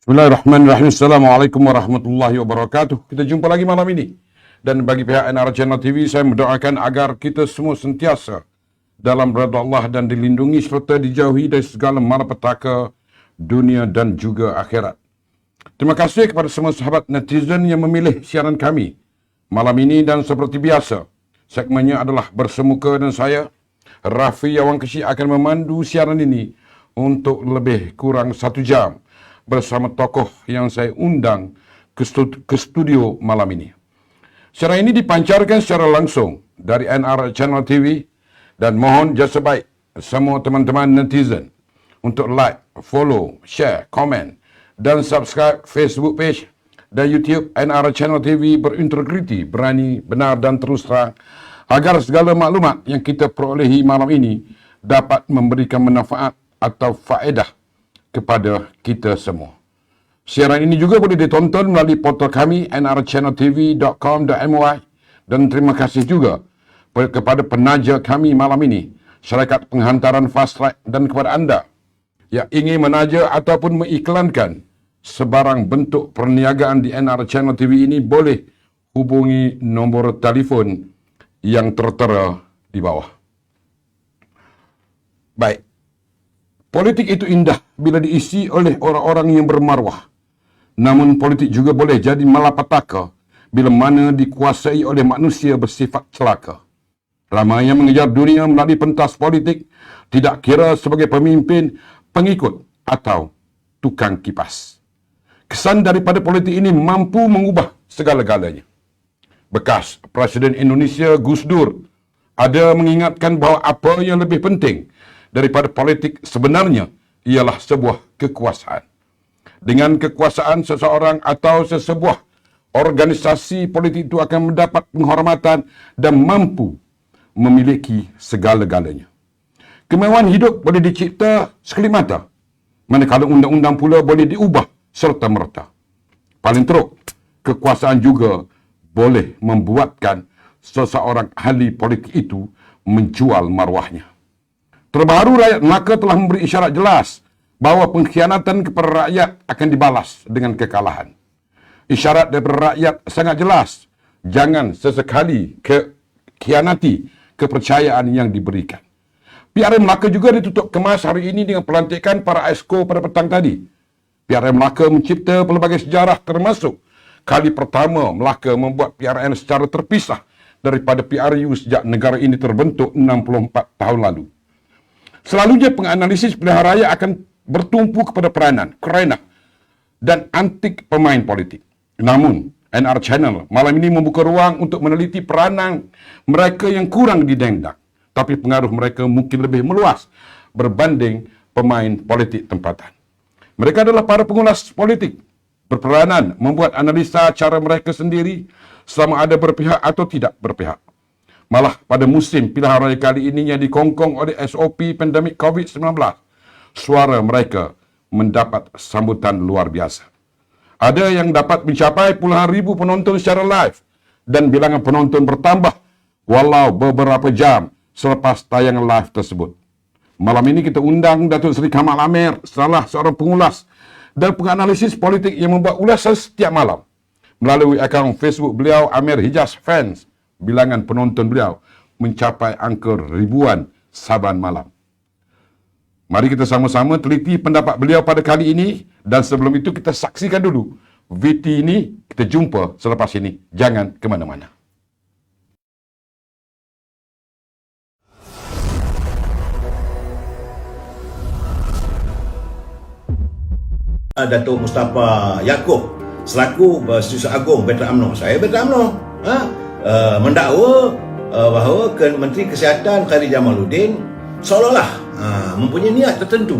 Bismillahirrahmanirrahim. Assalamualaikum warahmatullahi wabarakatuh. Kita jumpa lagi malam ini. Dan bagi pihak NR Channel TV, saya mendoakan agar kita semua sentiasa dalam redha Allah dan dilindungi serta dijauhi dari segala malapetaka dunia dan juga akhirat. Terima kasih kepada semua sahabat netizen yang memilih siaran kami malam ini, dan seperti biasa, segmennya adalah Bersemuka dan saya, Rafi Awang Kecil, akan memandu siaran ini untuk lebih kurang 1 jam bersama tokoh yang saya undang ke studio malam ini. Siaran ini dipancarkan secara langsung dari NR Channel TV dan mohon jasa baik semua teman-teman netizen untuk like, follow, share, komen dan subscribe Facebook page dan YouTube NR Channel TV berintegriti, berani, benar dan terus terang, agar segala maklumat yang kita perolehi malam ini dapat memberikan manfaat atau faedah kepada kita semua. Siaran ini juga boleh ditonton melalui portal kami nrchanneltv.com.my, dan terima kasih juga kepada penaja kami malam ini, syarikat penghantaran Fast Track, dan kepada anda yang ingin menaja ataupun mengiklankan sebarang bentuk perniagaan di NR Channel TV ini, boleh hubungi nombor telefon yang tertera di bawah. Baik. Politik itu indah bila diisi oleh orang-orang yang bermaruah. Namun politik juga boleh jadi malapetaka bila mana dikuasai oleh manusia bersifat celaka. Ramai yang mengejar dunia melalui pentas politik, tidak kira sebagai pemimpin, pengikut atau tukang kipas. Kesan daripada politik ini mampu mengubah segala-galanya. Bekas Presiden Indonesia Gus Dur ada mengingatkan bahawa apa yang lebih penting daripada politik sebenarnya ialah sebuah kekuasaan. Dengan kekuasaan, seseorang atau sesebuah organisasi politik itu akan mendapat penghormatan dan mampu memiliki segala-galanya. Kemewahan hidup boleh dicipta sekelip mata, manakala undang-undang pula boleh diubah serta-merta. Paling teruk, kekuasaan juga boleh membuatkan seseorang ahli politik itu menjual maruahnya. Terbaru rakyat Melaka telah memberi isyarat jelas bahawa pengkhianatan kepada rakyat akan dibalas dengan kekalahan. Isyarat daripada rakyat sangat jelas. Jangan sesekali khianati kepercayaan yang diberikan. PRM Melaka juga ditutup kemas hari ini dengan pelantikan para exco pada petang tadi. PRM Melaka mencipta pelbagai sejarah, termasuk kali pertama Melaka membuat PRN secara terpisah daripada PRU sejak negara ini terbentuk 64 tahun lalu. Selalunya penganalisis pilihan raya akan bertumpu kepada peranan, kerana dan antik pemain politik. Namun, NR Channel malam ini membuka ruang untuk meneliti peranan mereka yang kurang didendang, tapi pengaruh mereka mungkin lebih meluas berbanding pemain politik tempatan. Mereka adalah para pengulas politik, berperanan membuat analisa cara mereka sendiri sama ada berpihak atau tidak berpihak. Malah pada musim pilihan raya kali ini yang dikongkong oleh SOP pandemik COVID-19, suara mereka mendapat sambutan luar biasa. Ada yang dapat mencapai puluhan ribu penonton secara live, dan bilangan penonton bertambah walau beberapa jam selepas tayangan live tersebut. Malam ini kita undang Datuk Seri Kamal Amir, salah seorang pengulas dan penganalisis politik yang membuat ulasan setiap malam. Melalui akaun Facebook beliau, Amir Hijaz Fans, bilangan penonton beliau mencapai angka ribuan saban malam. Mari kita sama-sama teliti pendapat beliau pada kali ini, dan sebelum itu kita saksikan dulu VT ini. Kita jumpa selepas ini. Jangan ke mana-mana. Datuk Mustafa Yaakob selaku Setiausaha Agung Veteran UMNO. Saya Veteran UMNO. Mendakwa bahawa Menteri Kesihatan Khairy Jamaluddin seolah-olah mempunyai niat tertentu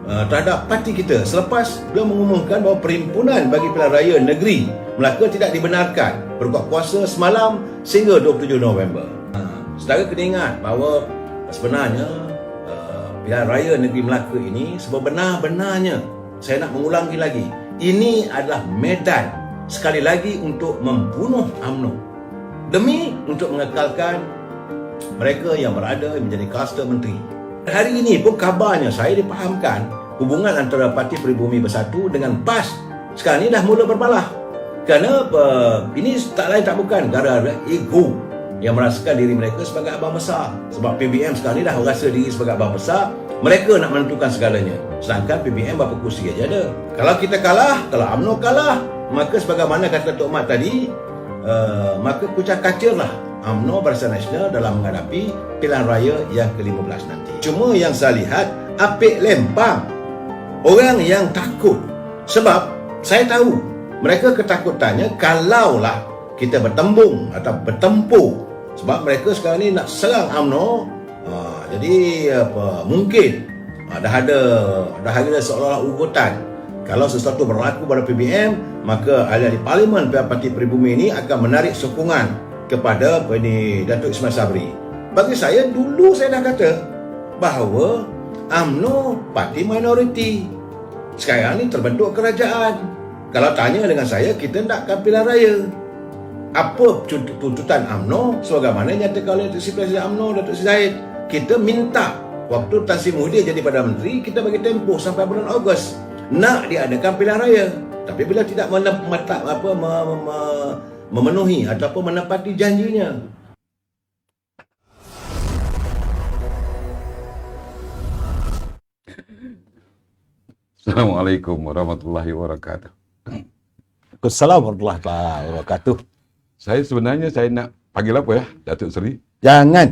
terhadap parti kita selepas beliau mengumumkan bahawa Perhimpunan bagi Pilihan Raya Negeri Melaka tidak dibenarkan berbuat kuasa semalam sehingga 27 November. Saudara kena ingat bahawa sebenarnya Pilihan Raya Negeri Melaka ini sebenar-benarnya, saya nak mengulangi lagi, ini adalah medan sekali lagi untuk membunuh UMNO demi untuk mengekalkan mereka yang berada menjadi kluster menteri. Hari ini pun kabarnya saya dipahamkan hubungan antara Parti Peribumi Bersatu dengan PAS sekarang ni dah mula bermalah. Kerana ini tak lain tak bukan gara-gara ego yang merasakan diri mereka sebagai abang besar. Sebab PBM sekarang ni dah rasa diri sebagai abang besar, mereka nak menentukan segalanya. Sedangkan PBM berapa kursi aja ada. Kalau kita kalah, kalau UMNO kalah, maka sebagaimana kata Tok Mat tadi, maka kucak kacirlah UMNO Barisan Nasional dalam menghadapi pilihan raya yang ke-15 nanti. Cuma yang saya lihat, apik lempang orang yang takut. Sebab saya tahu mereka ketakutannya kalaulah kita bertembung atau bertempur. Sebab mereka sekarang ni nak serang UMNO. Jadi mungkin dah ada seolah-olah urutan. Kalau sesuatu berlaku pada PBM, maka ahli-ahli parlimen Parti Peribumi ini akan menarik sokongan kepada Datuk Ismail Sabri. Bagi saya, dulu saya dah kata bahawa UMNO parti minoriti. Sekarang ni terbentuk kerajaan. Kalau tanya dengan saya, kita nakkan pilihan raya. Apa tuntutan UMNO sebagaimana nyatakan oleh Datuk Presiden UMNO, Datuk Seri Zahid? Kita minta waktu Tan Sri Muhyiddin jadi Perdana Menteri, kita bagi tempoh sampai bulan Ogos nak diadakan pilihan raya. Tapi bila tidak memenuhi ataupun menepati janjinya. Assalamualaikum warahmatullahi wabarakatuh. Assalamualaikum warahmatullahi wabarakatuh. Saya nak panggil apa ya, Datuk Seri? Jangan.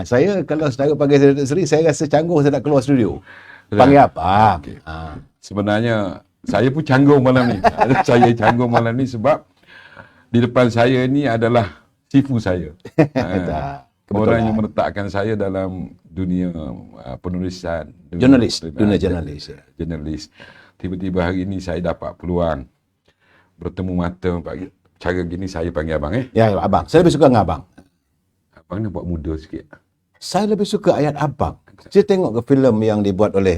Saya kalau saudara panggil Datuk Seri, saya rasa canggung saya nak keluar studio. Panggil apa? Okay. Sebenarnya saya pun canggung malam ni. Saya canggung malam ni sebab di depan saya ni adalah sifu saya. Orang yang meletakkan saya dalam dunia penulisan. Jurnalis. Jurnalis. Tiba-tiba hari ini saya dapat peluang bertemu mata. Cara gini saya panggil abang Ya, abang. Saya lebih suka dengan abang. Abang ni buat muda sikit. Saya lebih suka ayat abang. Saya tengok ke filem yang dibuat oleh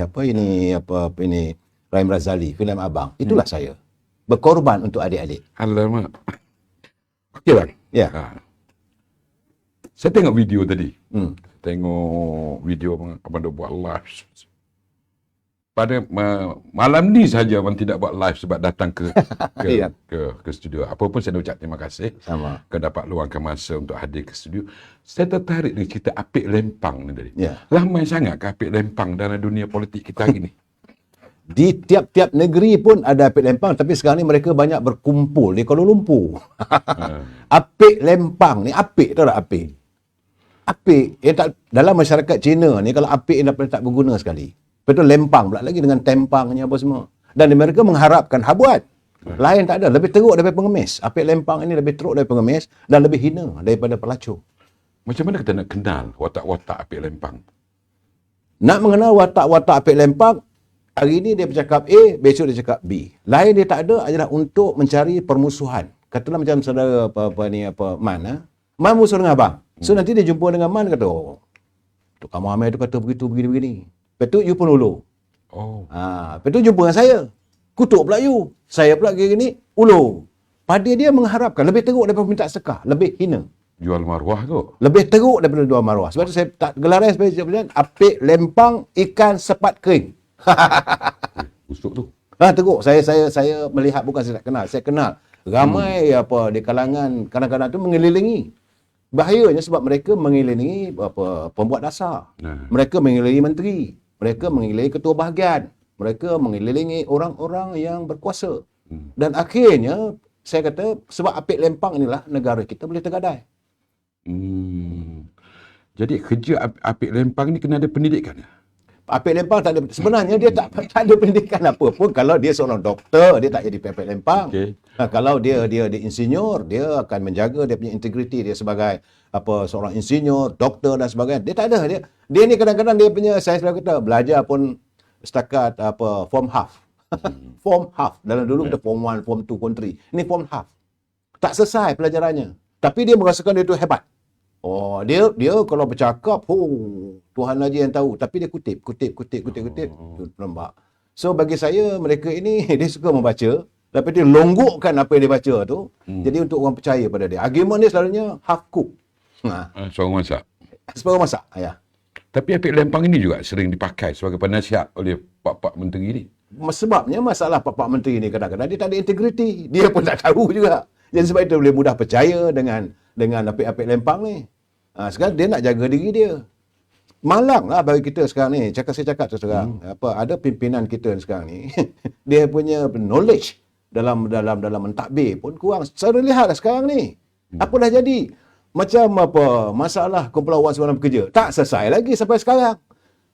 Rahim Razali, filem Abang. Itulah saya. Berkorban untuk adik-adik. Alamak. Okey bang. Ya. Saya tengok video tadi. Tengok video abang dah buat live. Pada malam ni saja abang tidak buat live sebab datang ke studio. Apa pun saya nak ucap terima kasih. Sama. Kerana dapat luangkan masa untuk hadir ke studio. Saya tertarik dengan cerita Apik Lempang ni tadi. Ya. Ramai sangat ke Apik Lempang dalam dunia politik kita hari ni? Di tiap-tiap negeri pun ada Apik Lempang, tapi sekarang ni mereka banyak berkumpul di Kuala Lumpur. Apik Lempang ni, apik tahu tak apik? Apik, dalam masyarakat Cina ni kalau apik ni tak berguna sekali. Betul lempang pula lagi dengan tempangnya apa semua. Dan mereka mengharapkan habuat. Lain tak ada, lebih teruk daripada pengemis. Apik lempang ini lebih teruk daripada pengemis dan lebih hina daripada pelacur. Macam mana kita nak kenal watak-watak Apik Lempang? Nak mengenal watak-watak Apik Lempang, hari ini dia bercakap A, besok dia cakap B. Lain dia tak ada adalah untuk mencari permusuhan. Katalah macam saudara Man. Man musuh dengan abang. So nanti dia jumpa dengan Man, kata, oh, Tok Muhammad tu kata begitu, begini. Lepas tu, you pun ulur. Lepas tu jumpa dengan saya. Kutuk pula you. Saya pula gini, ulur. Pada dia mengharapkan, lebih teruk daripada minta sedekah. Lebih hina. Jual maruah tu. Lebih teruk daripada jual maruah. Sebab tu saya tak gelaran sebagai Apik Lempang ikan sepat kering. Busuk tu. Teruk. Saya melihat, bukan saya tak kenal. Saya kenal. Ramai di kalangan kadang-kadang tu mengelilingi. Bahayanya sebab mereka mengelilingi pembuat dasar. Mereka mengelilingi menteri. Mereka mengelilingi ketua bahagian. Mereka mengelilingi orang-orang yang berkuasa. Dan akhirnya, saya kata, sebab Apik Lempang inilah negara kita boleh tergadai. Jadi kerja Apik Lempang ni kena ada pendidikan? Apik Lempang tak ada, sebenarnya dia tak ada pendidikan apa pun. Kalau dia seorang doktor, dia tak jadi Apik Lempang. Okay. Kalau dia insinyur, dia akan menjaga dia punya integriti dia sebagai seorang insinyur, doktor dan sebagainya. Dia tak ada. Dia ni kadang-kadang dia punya, saya selalu kata, belajar pun setakat form half. Form half. Dalam dulu kita form 1, form 2, form 3. Ini form half. Tak selesai pelajarannya. Tapi dia merasakan dia tu hebat. Oh, dia kalau bercakap, Tuhan aja yang tahu. Tapi dia kutip. Nampak. So bagi saya, mereka ini dia suka membaca, tapi dia longgokkan apa yang dia baca tu. Jadi untuk orang percaya pada dia. Argument dia selalunya half cook. Seorang masak. Seorang masak. Ya. Tapi apik lempang ini juga sering dipakai sebagai penasihat oleh pak-pak menteri ni. Sebabnya masalah Pak Menteri ni kadang-kadang dia tak ada integriti. Dia pun tak tahu juga. Jadi sebab itu boleh mudah percaya dengan apik-apik lempang ni. Sekarang dia nak jaga diri dia. Malang lah bagi kita sekarang ni. Saya cakap terus terang. Ada pimpinan kita sekarang ni. Dia punya knowledge dalam mentadbir pun kurang. Saya lihatlah sekarang ni. Apa dah jadi? Macam masalah kumpulan Wan Semalam Pekerja. Tak selesai lagi sampai sekarang.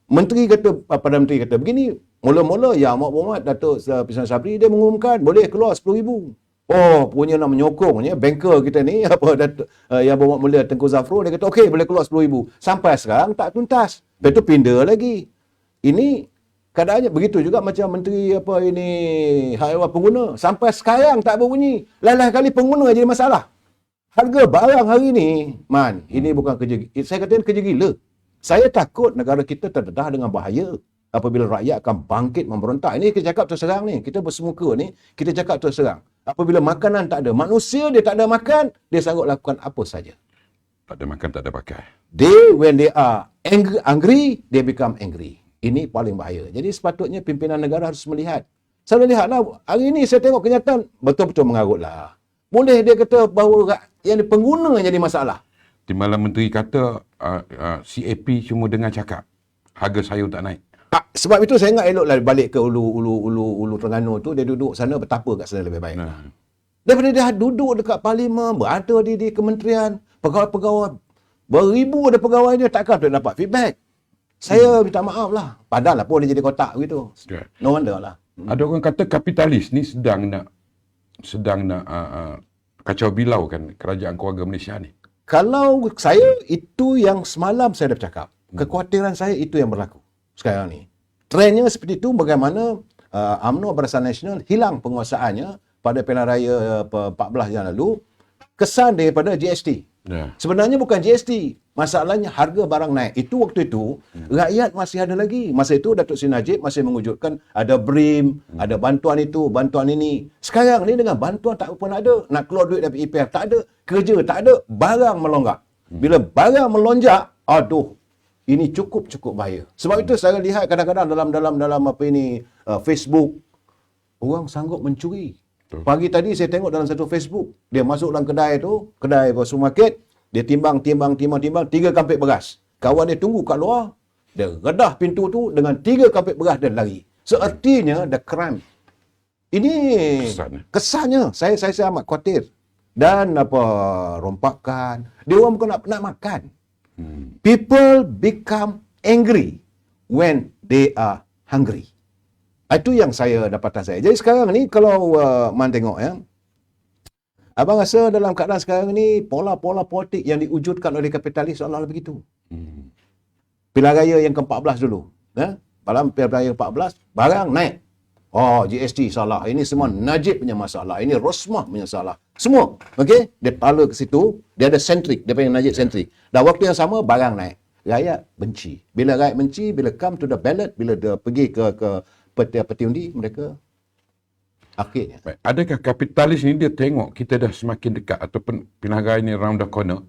Perdana Menteri kata begini. Mula-mula Yang Amat Berhormat Datuk Pisang Sabri dia mengumumkan boleh keluar 10,000. Oh, punya nak menyokongnya banker kita ni Yang Berhormat Mulia Tengku Zafrul dia kata okey boleh keluar 10,000. Sampai sekarang tak tuntas. Lepas tu pindah lagi. Ini keadaannya begitu juga macam menteri hak ehwal pengguna. Sampai sekarang tak berbunyi. Lain-lain kali pengguna jadi masalah. Harga barang hari ni, ini bukan kerja, saya kata kerja gila. Saya takut negara kita terdedah dengan bahaya apabila rakyat akan bangkit memberontak. Ini kita cakap terus terang ni. Kita bersemuka ni, kita cakap terus terang. Apabila makanan tak ada, manusia dia tak ada makan, dia sanggup lakukan apa saja. Tak ada makan, tak ada pakai. When they are angry, they become angry. Ini paling bahaya. Jadi sepatutnya pimpinan negara harus melihat. Saya lihatlah, hari ini saya tengok kenyataan, betul-betul mengarutlah. Boleh dia kata bahawa yang pengguna yang jadi masalah. Timbalan menteri kata CAP cuma dengar cakap. Harga sayur tak naik. Sebab itu saya ingat eloklah balik ke ulu Terengganu tu, dia duduk sana betapa kat sana lebih baik. Daripada dia duduk dekat parlimen, berada di kementerian, pegawai-pegawai, beribu ada pegawai dia takkan tak dapat feedback. Saya minta maaf lah. Padahal pun dia jadi kotak gitu. No wonder lah. Ada orang kata kapitalis ni sedang nak kacau bilau kan kerajaan keluarga Malaysia ni. Kalau saya, itu yang semalam saya dah bercakap. Kekhawatiran saya itu yang berlaku sekarang ni. Trendnya seperti itu bagaimana UMNO Barisan Nasional hilang penguasaannya pada pilihan raya 14 yang lalu. Kesan daripada GST. Sebenarnya bukan GST. Masalahnya harga barang naik. Itu waktu itu, rakyat masih ada lagi. Masa itu Datuk Seri Najib masih mewujudkan ada BRIM, ada bantuan itu, bantuan ini. Sekarang ni dengan bantuan tak pun ada. Nak keluar duit dari EPF tak ada. Kerja tak ada. Barang melonjak. Bila barang melonjak, aduh, ini cukup bahaya. Sebab itu saya lihat kadang-kadang dalam Facebook, orang sanggup mencuri. Pagi tadi saya tengok dalam satu Facebook, dia masuk dalam kedai supermarket, dia timbang 3 kampit beras. Kawan dia tunggu kat luar, dia redah pintu tu dengan 3 kampit beras dan lari. Seertinya the crime. Ini kesannya saya amat khawatir. Dan rompakan, dia orang bukan nak makan. People become angry when they are hungry. Itu yang saya dapatan saya. Jadi sekarang ni kalau Man tengok ya, abang rasa dalam keadaan sekarang ni pola-pola politik yang diwujudkan oleh kapitalis seolah-olah begitu. Pilihan raya yang ke-14 dulu. Dalam pilihan raya ke-14, barang naik. Oh, GST salah. Ini semua Najib punya masalah. Ini Rosmah punya salah. Semua. Okey? Dia tala ke situ. Dia ada sentrik. Dia panggil Najib sentrik. Dan waktu yang sama, barang naik. Rakyat benci. Bila rakyat benci, bila come to the ballot, bila dia pergi ke peti undi, mereka akhirnya. Baik. Adakah kapitalis ni dia tengok kita dah semakin dekat ataupun pilihan raya ni round the corner,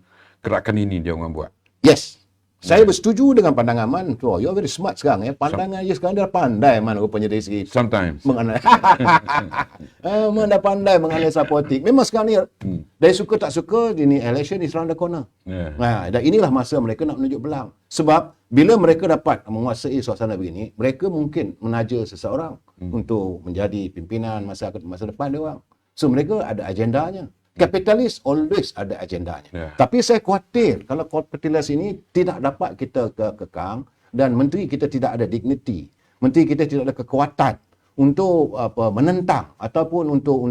gerakan ini dia orang buat? Yes. Saya bersetuju dengan pandangan Man. Oh, you're very smart sekarang ya. Pandangan dia sekarang dia pandai Man rupanya dari segi Sometimes. Man dah pandai menganalisa politik. Memang sekarang ni dari suka tak suka ini election is round the corner. Dan inilah masa mereka nak menunjuk belang. Sebab bila mereka dapat menguasai suasana begini, mereka mungkin menaja seseorang untuk menjadi pimpinan masa depan dia orang. So mereka ada agendanya. Kapitalis always ada agendanya. Tapi saya khawatir kalau kapitalis ini tidak dapat kita kekang dan menteri kita tidak ada dignity. Menteri kita tidak ada kekuatan untuk menentang ataupun untuk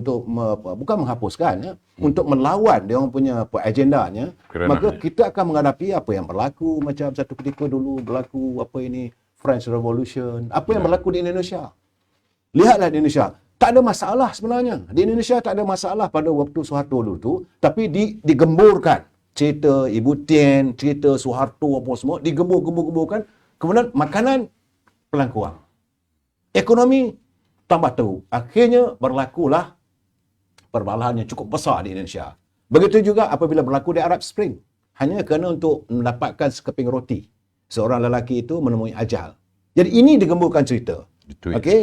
bukan menghapuskan ya, untuk melawan dia orang punya agendanya. Maka kita akan menghadapi apa yang berlaku macam satu ketika dulu berlaku French Revolution, apa yang berlaku di Indonesia. Lihatlah di Indonesia. Tak ada masalah sebenarnya. Di Indonesia tak ada masalah pada waktu Soeharto dulu tu, tapi digemburkan. Cerita Ibu Tien, cerita Soeharto apa semua, digembur-gemburkan. Kemudian makanan pelan kurang. Ekonomi tambah teruk. Akhirnya berlakulah perbalahan yang cukup besar di Indonesia. Begitu juga apabila berlaku di Arab Spring. Hanya kerana untuk mendapatkan sekeping roti. seorang lelaki itu menemui ajal. Jadi ini digemburkan cerita. Betul. Okey.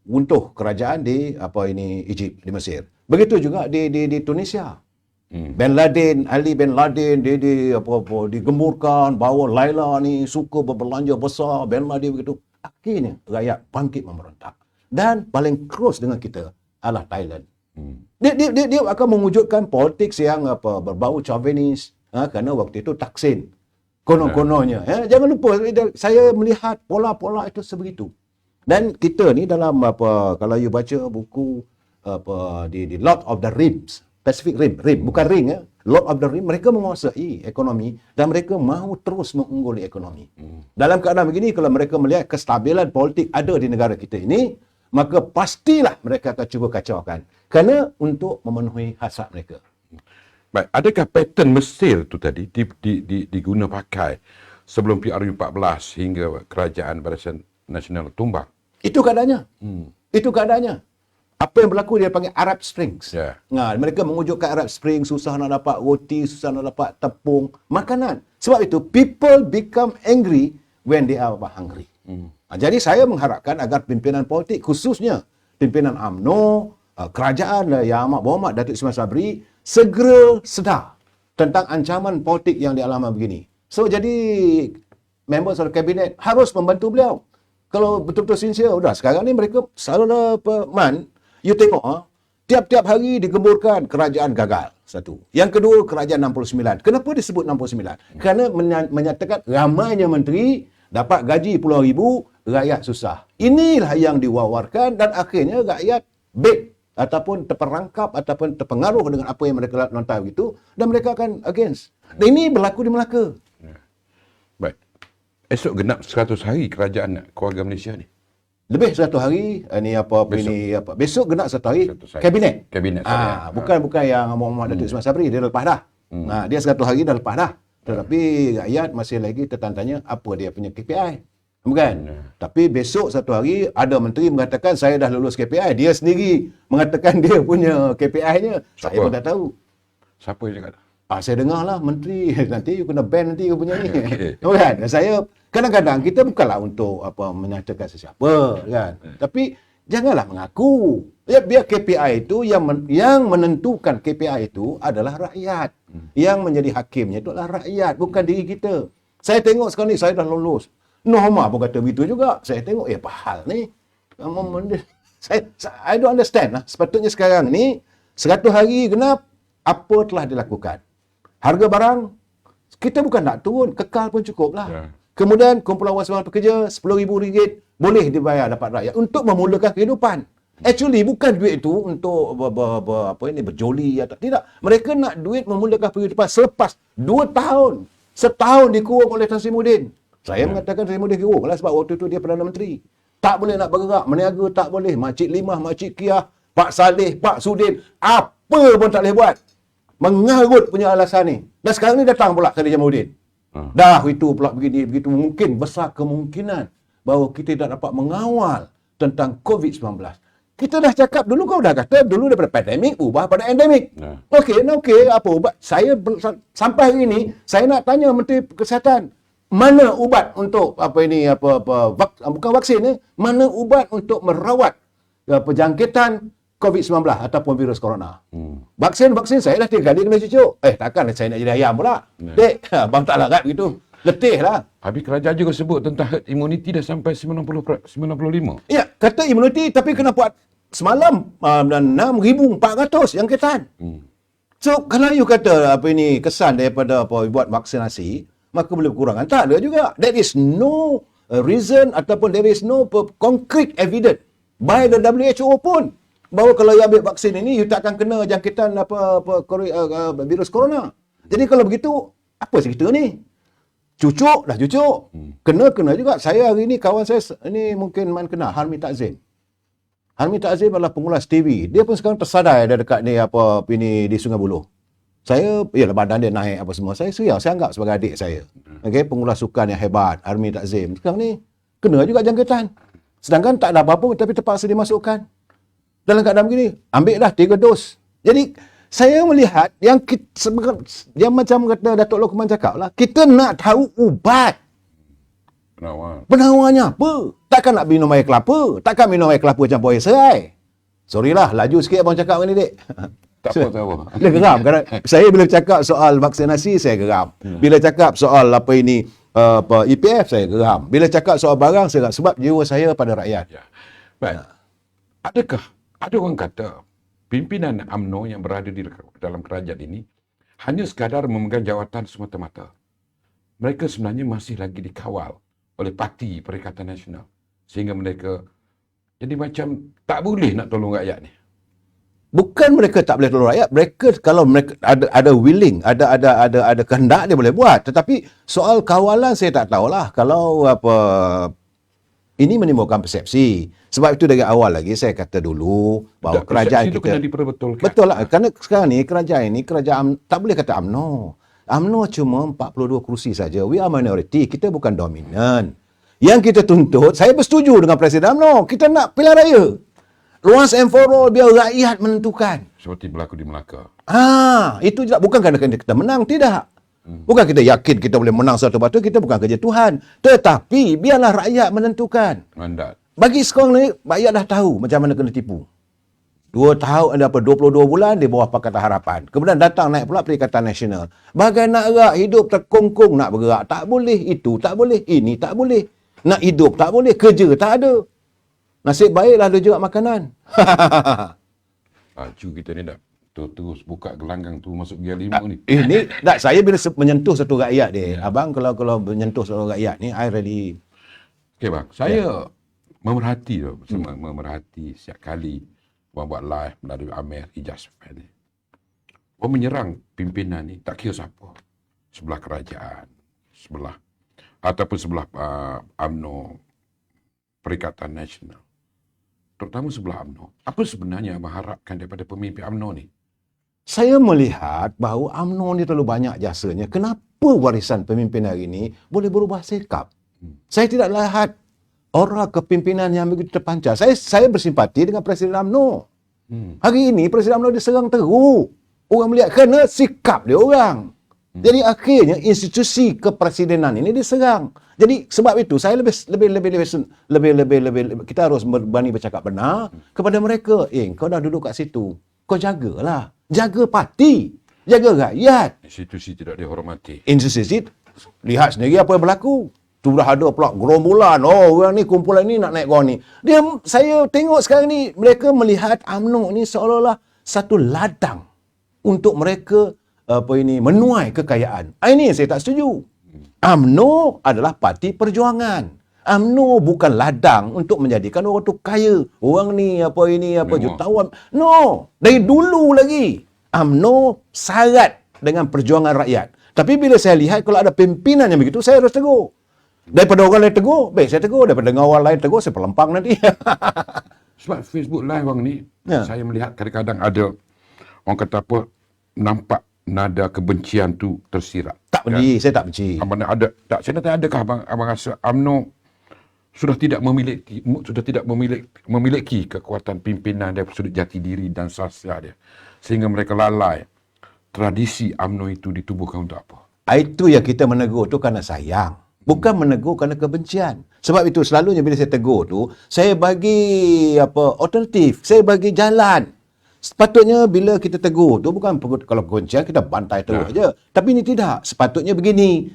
Untuk kerajaan di Egypt, di Mesir. Begitu juga di Tunisia. Bin Laden, Ali bin Laden digemburkan bahawa Laila ni suka berbelanja besar, Bin Laden begitu. Akhirnya rakyat bangkit memberontak. Dan paling close dengan kita adalah Thailand. Dia akan mewujudkan politik yang berbau chauvinis, kerana waktu itu Thaksin konon-kononnya. Jangan lupa, saya melihat pola-pola itu sebegitu. Dan kita ni dalam kalau you baca buku di Lord of the Rings, Pacific Rim, bukan ring, Lord of the Ring, mereka menguasai ekonomi dan mereka mahu terus mengungguli ekonomi. Dalam keadaan begini, kalau mereka melihat kestabilan politik ada di negara kita ini, maka pastilah mereka akan cuba kacaukan. Kerana untuk memenuhi hasrat mereka. Baik, adakah pattern Mesir tu tadi diguna pakai sebelum PRU14 hingga Kerajaan Barisan Nasional tumbang? Itu keadaannya. Itu keadaannya. Apa yang berlaku dia panggil Arab Springs. Ya. Mereka mewujudkan Arab Springs, susah nak dapat roti, susah nak dapat tepung, makanan. Sebab itu, people become angry when they are hungry. Jadi saya mengharapkan agar pimpinan politik, khususnya pimpinan UMNO, kerajaan Yang Amat Berhormat Datuk Ismail Sabri, segera sedar tentang ancaman politik yang dialami begini. So, jadi members of the kabinet harus membantu beliau. Kalau betul-betul sincere, sekarang ni mereka salah you tengok, tiap-tiap hari digemburkan kerajaan gagal. Satu. Yang kedua, kerajaan 69. Kenapa disebut 69? Kerana menyatakan ramainya menteri dapat gaji puluhan ribu, rakyat susah. Inilah yang diwawarkan dan akhirnya rakyat bait ataupun terperangkap ataupun terpengaruh dengan apa yang mereka lontar itu dan mereka akan against. Dan ini berlaku di Melaka. Baik. Esok genap 100 hari kerajaan keluarga Malaysia ni. Lebih 100 hari besok genap 100 hari 100 hari. kabinet. Saya. Bukan yang Muhammad Datuk Ismail Sabri, dia lepas dah. Dia 100 hari dah lepas dah. Tetapi rakyat masih lagi tertanya apa dia punya KPI. Bukan? Tapi besok 1 hari ada menteri mengatakan saya dah lulus KPI. Dia sendiri mengatakan dia punya KPI-nya. Saya pun tak tahu. Siapa yang cakap? Saya dengar lah menteri, nanti you kena ban nanti you punya ni. Okay. Kan? Saya kadang-kadang kita bukanlah untuk menyatakan sesiapa kan. Tapi janganlah mengaku. Biar KPI itu yang menentukan KPI itu adalah rakyat. Yang menjadi hakimnya itu adalah rakyat, bukan diri kita. Saya tengok sekarang ni saya dah lulus. Norma pun kata begitu juga. Saya tengok apa hal ni? I don't understand lah. Sepatutnya sekarang ni 100 hari genap apa telah dilakukan. Harga barang, kita bukan nak turun, kekal pun cukup lah. Ya. Kemudian kumpulan wang pekerja, RM10,000 boleh dibayar dapat rakyat untuk memulakan kehidupan. Actually, bukan duit itu untuk berjoli atau tidak. Mereka nak duit memulakan kehidupan selepas 2 tahun. Setahun dikurung oleh Tan Sri Muhyiddin. Saya mengatakan Tan Sri Muhyiddin kurung lah sebab waktu itu dia Perdana Menteri. Tak boleh nak bergerak, meniaga tak boleh. Makcik Limah, Makcik Kiah, Pak Saleh, Pak Sudin, apa pun tak boleh buat. Mengarut punya alasan ni. Dan sekarang ni datang pula Khalid Jamaluddin. Dah itu pula begini, begitu. Mungkin besar kemungkinan bahawa kita tidak dapat mengawal tentang COVID-19. Kita dah cakap dulu, kau dah kata dulu daripada pandemik ubah pada endemik. Okey, apa ubat? Saya sampai hari ini saya nak tanya Menteri Kesihatan, mana ubat untuk bukan vaksin ni, mana ubat untuk merawat penjangkitan COVID-19 ataupun virus corona. Vaksin saya dah 3 kali kena cucuk. Takkan saya nak jadi ayam pula. Dek, abang tak larat begitu. Letih lah. Habis kerajaan juga sebut tentang herd immunity dah sampai 95. Ya, kata immunity tapi kena buat semalam 6,400 yang ketan. So, kalau you kata kesan daripada buat vaksinasi, maka boleh berkurangan. Tak ada juga. There is no reason ataupun there is no concrete evidence by the WHO pun bahawa kalau you ambil vaksin ini, you tak akan kena jangkitan virus corona. Jadi kalau begitu, apa cerita ni? Cucuk, dah cucuk. Kena juga. Saya hari ni, kawan saya, ini mungkin man kena, Harmi Takzim. Harmi Takzim adalah pengulas TV. Dia pun sekarang tersadai ada dekat ni, di Sungai Buloh. Saya, yalah badan dia naik apa semua. Saya anggap sebagai adik saya. Okay, pengulas sukan yang hebat, Harmi Takzim. Sekarang ni, kena juga jangkitan. Sedangkan tak ada apa-apa, tapi terpaksa dimasukkan. Dalam keadaan begini, ambil dah 3 dos. Jadi, Saya melihat yang macam kata Datuk Lokman cakap lah, kita nak tahu ubat. Penawarnya apa? Takkan nak minum air kelapa? Takkan minum air kelapa campur air serai? Sorry lah, laju sikit abang cakap ni, Dek. Tak apa, tak apa. Dia geram. Kerana saya bila cakap soal vaksinasi, saya geram. Bila cakap soal EPF, saya geram. Bila cakap soal barang, saya geram. Sebab jiwa saya pada rakyat. Ya. Baik. Adakah ada orang kata pimpinan UMNO yang berada di dalam kerajaan ini hanya sekadar memegang jawatan semata-mata? Mereka sebenarnya masih lagi dikawal oleh Parti Perikatan Nasional. Sehingga mereka jadi macam tak boleh nak tolong rakyat ni. Bukan mereka tak boleh tolong rakyat, mereka kalau mereka ada willing, ada kehendak dia boleh buat. Tetapi soal kawalan saya tak tahulah. Kalau ini menimbulkan persepsi. Sebab itu dari awal lagi saya kata dulu bahawa kerajaan itu kita kena diperbetulkan. betul lah. Kerana sekarang ni kerajaan tak boleh kata UMNO. UMNO cuma 42 kerusi saja. We are minority, kita bukan dominan. Yang kita tuntut, saya bersetuju dengan Presiden UMNO. Kita nak pilihan raya. Once and for all, biar rakyat menentukan. Seperti berlaku di Melaka. Itu juga. Bukan kerana kita menang, tidak. Bukan kita yakin kita boleh menang satu batu, kita bukan kerja Tuhan. Tetapi, biarlah rakyat menentukan. Mandat. Bagi sekarang ni, rakyat dah tahu macam mana kena tipu. 2 tahun, 22 bulan di bawah Pakatan Harapan. Kemudian datang naik pula Perikatan Nasional. Bagai nak gerak, hidup terkongkong nak bergerak. Tak boleh, itu tak boleh, ini tak boleh. Nak hidup tak boleh, kerja tak ada. Nasib baiklah ada juga makanan. Cu kita ni dah terus buka gelanggang tu masuk gear 5 ni. Ini tak, saya bila menyentuh satu rakyat dia. Abang kalau menyentuh satu rakyat ni, I really. Okey bang, saya memerhati memerhati setiap kali buat live melalui Amir Ijaz ni. Orang menyerang pimpinan ni tak kira siapa. Sebelah kerajaan, sebelah UMNO, Perikatan Nasional. Terutama sebelah UMNO. Apa sebenarnya abang harapkan daripada pemimpin UMNO ni? Saya melihat bahawa UMNO ni terlalu banyak jasanya. Kenapa warisan pemimpin hari ini boleh berubah sikap? Saya tidak lihat aura kepimpinan yang begitu terpancar. Saya bersimpati dengan Presiden UMNO. Hari ini Presiden UMNO diserang teruk. Orang melihat kerana sikap dia orang. Jadi akhirnya institusi kepresidenan ini diserang. Jadi sebab itu saya lebih kita harus berani bercakap benar kepada mereka. Kau dah duduk kat situ. Kau jagalah. Jaga parti. Jaga rakyat. Institusi tidak dihormati. Institusi, lihat sendiri apa yang berlaku. Sudah ada pula gerombolan. Orang ni kumpulan ni nak naik kau ni. Saya tengok sekarang ni mereka melihat UMNO ni seolah-olah satu ladang untuk mereka menuai kekayaan. Ini saya tak setuju. UMNO adalah parti perjuangan. UMNO bukan ladang untuk menjadikan orang tu kaya. Orang ni jutawan. No. Dari dulu lagi UMNO syarat dengan perjuangan rakyat. Tapi bila saya lihat kalau ada pimpinan yang begitu, saya harus tegur. Daripada orang lain tegur, baik saya tegur. Daripada orang lain tegur, saya pelempang nanti. Sebab Facebook Live bang ni, saya melihat kadang-kadang ada orang kata apa, nampak nada kebencian tu tersirat. Tak benci, saya tak benci. Saya nak tanya, adakah abang rasa UMNO sudah tidak memiliki kekuatan pimpinan dari sudut jati diri dan sasya dia, sehingga mereka lalai tradisi UMNO itu ditubuhkan untuk apa? Itu yang kita menegur tu kerana sayang, bukan menegur kerana kebencian. Sebab itu selalunya bila saya tegur tu, saya bagi alternatif, saya bagi jalan. Sepatutnya bila kita tegur tu bukan kalau kebencian kita bantai terus aja. Tapi ini tidak. Sepatutnya begini,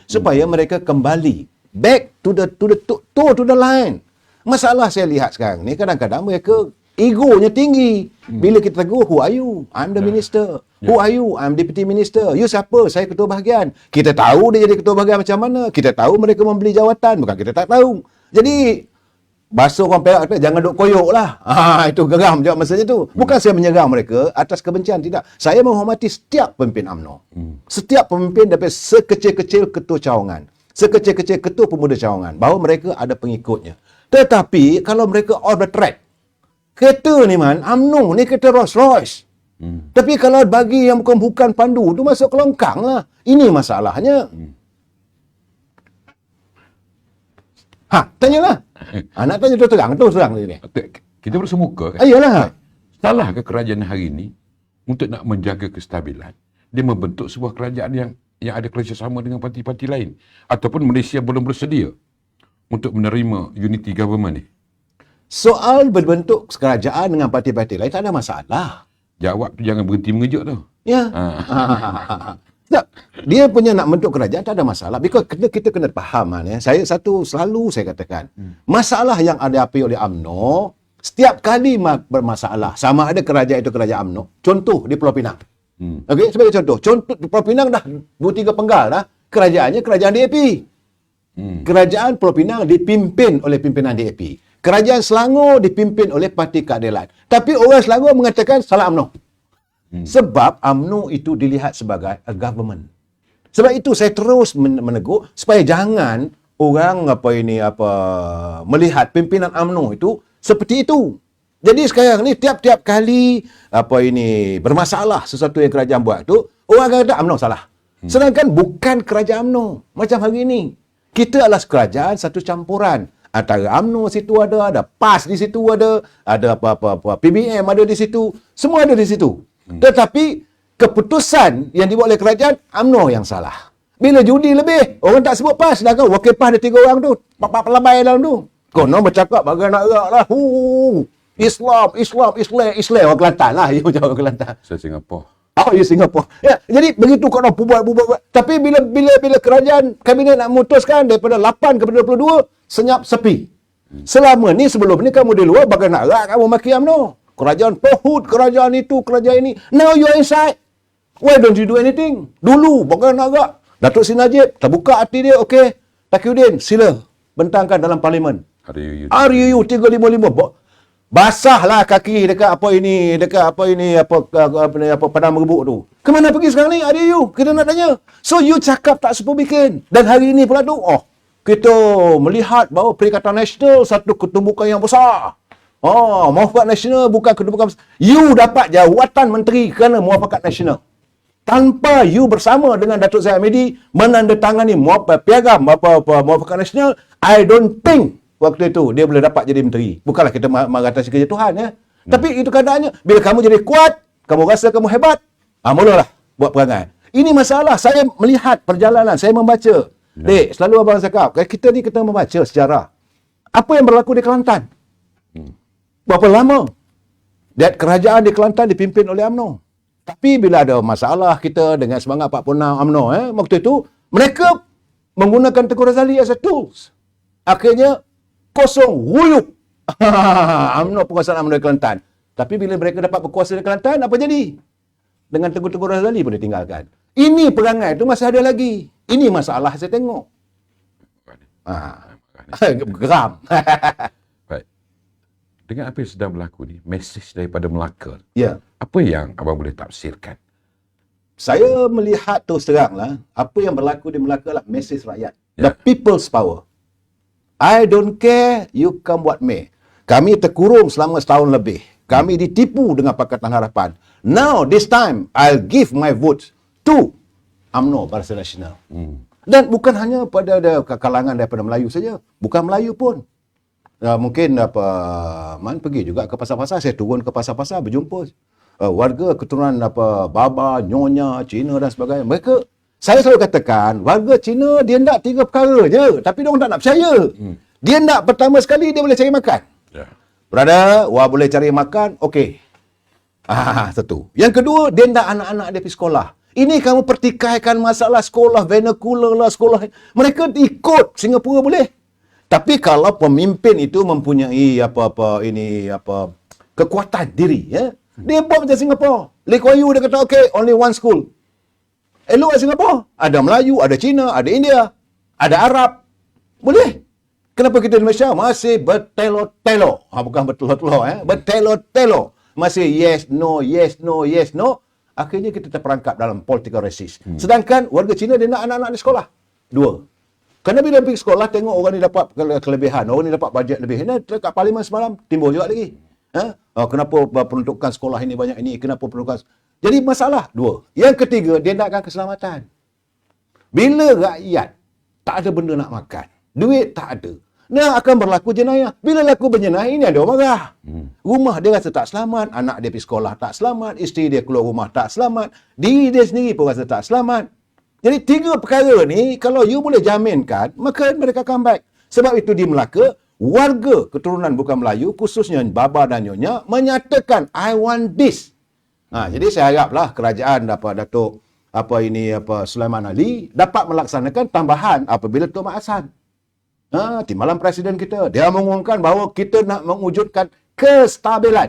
supaya mereka kembali back to the line. Masalah saya lihat sekarang ni kadang-kadang mereka egonya tinggi. Bila kita tegur, who are you? I'm the minister. Who are you? I'm deputy minister. You siapa? Saya ketua bahagian. Kita tahu dia jadi ketua bahagian macam mana. Kita tahu mereka membeli jawatan. Bukan kita tak tahu. Jadi bahasa orang Perak kata, jangan duk koyok lah. Itu geram je masanya tu. Bukan saya menyerang mereka atas kebencian, tidak. Saya menghormati setiap pemimpin UMNO. Setiap pemimpin daripada sekecil-kecil ketua cawangan, sekecil-kecil ketua pemuda cawangan, bahawa mereka ada pengikutnya. Tetapi kalau mereka off the track, kereta ni UMNO ni kereta Rolls Royce. Tapi kalau bagi yang bukan pandu tu masuk kelongkang lah. Ini masalahnya. Tanyalah. Nak tanya terang ni. Kita bersemuka kan? Ayolah. Salahkah kerajaan hari ini untuk nak menjaga kestabilan, dia membentuk sebuah kerajaan yang ada kerjasama dengan parti-parti lain. Ataupun Malaysia belum bersedia untuk menerima unity government ni. Soal berbentuk kerajaan dengan parti-parti lain tak ada masalah. Jawab tu jangan berhenti mengejut tu. Ya. Tak, dia punya nak bentuk kerajaan tak ada masalah. Because kita kena faham ya. Selalu saya katakan, masalah yang dihadapi oleh UMNO setiap kali bermasalah, sama ada kerajaan itu kerajaan UMNO. Contoh di Pulau Pinang. Okey, sebagai contoh di Pulau Pinang dah 2-3 penggal dah. Kerajaannya kerajaan DAP. Kerajaan Pulau Pinang dipimpin oleh pimpinan DAP. Kerajaan Selangor dipimpin oleh Parti Keadilan. Tapi orang Selangor mengatakan salah UMNO. Sebab UMNO itu dilihat sebagai a government. Sebab itu saya terus menegur supaya jangan orang melihat pimpinan UMNO itu seperti itu. Jadi sekarang ni tiap-tiap kali bermasalah sesuatu yang kerajaan buat tu, orang akan kata UMNO salah. Sedangkan bukan kerajaan UMNO. Macam hari ini, kita adalah kerajaan satu campuran. Antara UMNO situ ada PAS di situ ada PBM ada di situ, semua ada di situ. Tetapi keputusan yang dibuat oleh kerajaan UMNO yang salah. Bila judi lebih, orang tak sebut PAS dah kan. Wakil PAS ada 3 orang tu, papak pelabai dalam tu. Konon bercakap bagai nak gerak lah. Islam. Orang Kelantan lah. Ya, macam orang Kelantan. Saya Singapura. Oh, ya Singapura. Ya, jadi begitu kau nak buat. Tapi bila kerajaan kabinet nak memutuskan daripada 8 kepada 22, senyap sepi. Selama ni sebelum ni kamu di luar bagai nak gerak kamu maki UMNO. Kerajaan Pohut, kerajaan itu, kerajaan ini. Now you are inside. Why don't you do anything? Dulu, bagai nak gerak. Datuk Seri Najib, terbuka hati dia, okey. Takiuddin, sila bentangkan dalam parlimen. RUU 355. Basahlah kaki dekat padang merebuk tu. Kemana pergi sekarang ni RUU? Kita nak tanya. So you cakap tak sempat bikin. Dan hari ini pula tu, kita melihat bahawa Perikatan Nasional satu ketumbukan yang besar. Muafakat nasional bukan kedudukan. You dapat jawatan menteri kerana muafakat nasional. Tanpa you bersama dengan Datuk Zahid Hamidi menandatangani piagam muafakat nasional, I don't think waktu itu dia boleh dapat jadi menteri. Bukanlah kita mengatasi kerja Tuhan ya. Tapi itu keadaannya. Bila kamu jadi kuat, kamu rasa kamu hebat, mulalah buat perangai. Ini masalah. Saya melihat perjalanan, saya membaca. Dek, selalu abang cakap, kita ni kita membaca sejarah. Apa yang berlaku di Kelantan? Berapa lama kerajaan di Kelantan dipimpin oleh UMNO. Tapi bila ada masalah kita dengan semangat 46 UMNO, waktu itu mereka menggunakan Tengku Razali as a tools. Akhirnya kosong ruyuk UMNO, penguasaan UMNO di Kelantan. Tapi bila mereka dapat berkuasa di Kelantan, apa jadi? Dengan Tengku Razali pun ditinggalkan. Ini perangai itu masih ada lagi. Ini masalah saya tengok. Geram. Baik. Dengan apa yang sedang berlaku ni, mesej daripada Melaka. Ya. Apa yang abang boleh tafsirkan? Saya melihat terus teranglah, apa yang berlaku di Melaka adalah mesej rakyat. The Ya. people's power. I don't care, you come what may. Kami terkurung selama setahun lebih. Kami ditipu dengan Pakatan Harapan. Now, this time, I'll give my vote to UMNO, Barisan Nasional. Dan bukan hanya pada kalangan daripada Melayu saja. Bukan Melayu pun. Mungkin pergi juga ke pasar-pasar. Saya turun ke pasar-pasar berjumpa warga keturunan Baba, Nyonya, Cina dan sebagainya. Saya selalu katakan, warga Cina dia nak 3 perkara je, tapi dia orang tak nak percaya. Dia nak pertama sekali dia boleh cari makan. Ya. Brother, boleh cari makan, okey. Satu. Yang kedua, dia nak anak-anak dia pergi sekolah. Ini kamu pertikaikan masalah sekolah vernacular lah, sekolah. Mereka ikut Singapura boleh. Tapi kalau pemimpin itu mempunyai kekuatan diri, ya, dia buat macam Singapura. Lee Kuan Yew dia kata, okay, only one school. Elok kat Singapura. Ada Melayu, ada Cina, ada India, ada Arab. Boleh. Kenapa kita di Malaysia masih bertelur-telur? Bukan bertelur-telur, bertelur-telur. Masih yes, no, yes, no, yes, no. Akhirnya kita terperangkap dalam political resist. Sedangkan warga Cina dia nak anak-anak di sekolah. 2. Kerana bila pergi sekolah, tengok orang ni dapat kelebihan, orang ni dapat bajet lebih. Ini dekat parlimen semalam, timbul juga lagi. Kenapa peruntukan sekolah ini banyak ini? Kenapa peruntukan... Jadi masalah 2. Yang ketiga, dia nakkan keselamatan. Bila rakyat tak ada benda nak makan, duit tak ada, Dia akan berlaku jenayah. Bila laku berjenayah, ini ada orang marah. Rumah dia rasa tak selamat, anak dia pergi sekolah tak selamat, isteri dia keluar rumah tak selamat, diri dia sendiri pun rasa tak selamat. Jadi 3 perkara ni, kalau you boleh jaminkan, maka mereka akan baik. Sebab itu di Melaka, warga keturunan bukan Melayu, khususnya Baba dan Nyonya, menyatakan, I want this. Jadi saya haraplah kerajaan Datuk Sulaiman Ali dapat melaksanakan tambahan apabila Tun Mat Hassan. Timbalan Presiden kita, dia mengumumkan bahawa kita nak mewujudkan kestabilan.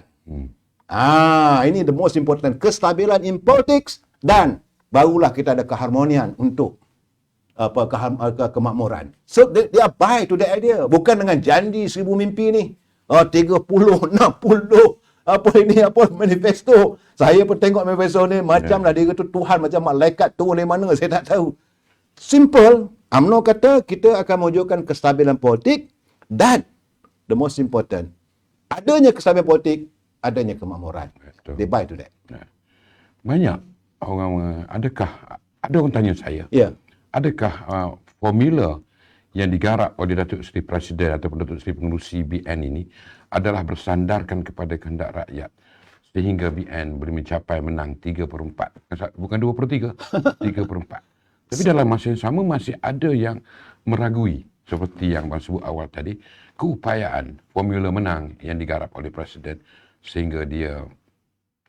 Ini the most important, kestabilan in politics, dan barulah kita ada keharmonian untuk kemakmuran. So they are buy to the idea, bukan dengan janji 1000 mimpi ni. 30, 60 manifesto. Saya pun tengok manifesto ni macam lah dia kata Tuhan macam malaikat turun dari mana saya tak tahu. Simple. UMNO kata kita akan mewujudkan kestabilan politik, dan the most important, adanya kestabilan politik, adanya kemakmuran. They buy to that. Banyak orang, ada orang tanya saya, adakah formula yang digarap oleh Datuk Seri Presiden ataupun Datuk Seri Pengerusi BN ini adalah bersandarkan kepada kehendak rakyat, sehingga BN boleh mencapai menang 3/4, bukan 2/3, 3/4. Tapi dalam masa yang sama masih ada yang meragui, seperti yang Bang sebut awal tadi, keupayaan formula menang yang digarap oleh Presiden sehingga dia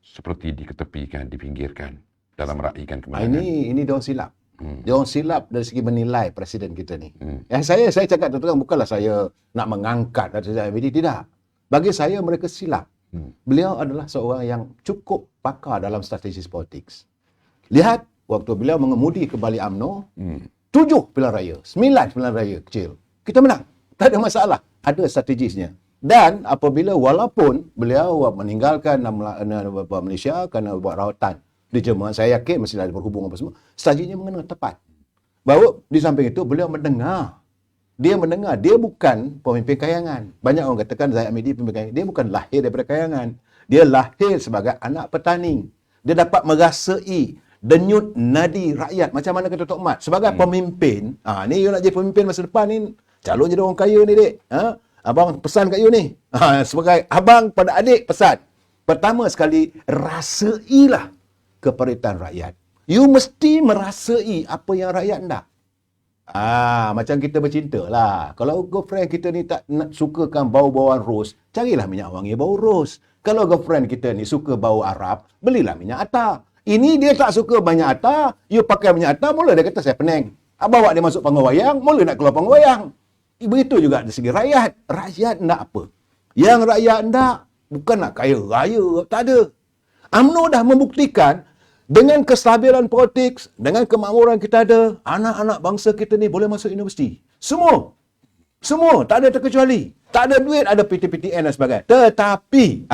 seperti diketepikan, dipinggirkan dalam meraihkan kemenangan. Ini diorang silap. Diorang silap dari segi menilai Presiden kita ni. Saya cakap terang, bukanlah saya nak mengangkat Datuk Seri Hamidi, tidak. Bagi saya mereka silap. Beliau adalah seorang yang cukup pakar dalam strategis politik. Lihat, waktu beliau mengemudi ke balik UMNO, 7 pilihan raya, 9 pilihan raya kecil. Kita menang. Tak ada masalah. Ada strategisnya. Dan apabila walaupun beliau meninggalkan Malaysia kerana buat rawatan di Jerman, saya yakin masih ada berhubung apa semua, strateginya mengena tepat. Bahawa di samping itu beliau mendengar. Dia mendengar. Dia bukan pemimpin kayangan. Banyak orang katakan Zahid Hamidi pemimpin kayangan. Dia bukan lahir daripada kayangan. Dia lahir sebagai anak petani. Dia dapat merasai denyut nadi rakyat macam mana kata Tok Mat sebagai pemimpin. Ni you nak jadi pemimpin masa depan ni, calon jadi orang kaya ni, Dek. Abang pesan kat you ni. Sebagai abang pada adik pesan. Pertama sekali, rasailah keperitan rakyat. You mesti merasai apa yang rakyat nak. Macam kita bercinta lah. Kalau girlfriend kita ni tak sukakan bau-bauan ros, carilah minyak wangi bau ros. Kalau girlfriend kita ni suka bau Arab, belilah minyak atar. Ini dia tak suka banyak atar, you pakai minyak atar, mula dia kata saya pening. Bawa dia masuk panggung wayang, mula nak keluar panggung wayang. Begitu juga dari segi rakyat. Rakyat nak apa? Yang rakyat nak bukan nak kaya raya, tak ada. UMNO dah membuktikan dengan kestabilan politik, dengan kemakmuran kita ada, anak-anak bangsa kita ni boleh masuk universiti. Semua, tak ada terkecuali. Tak ada duit, ada PTPTN dan sebagainya. Tetapi,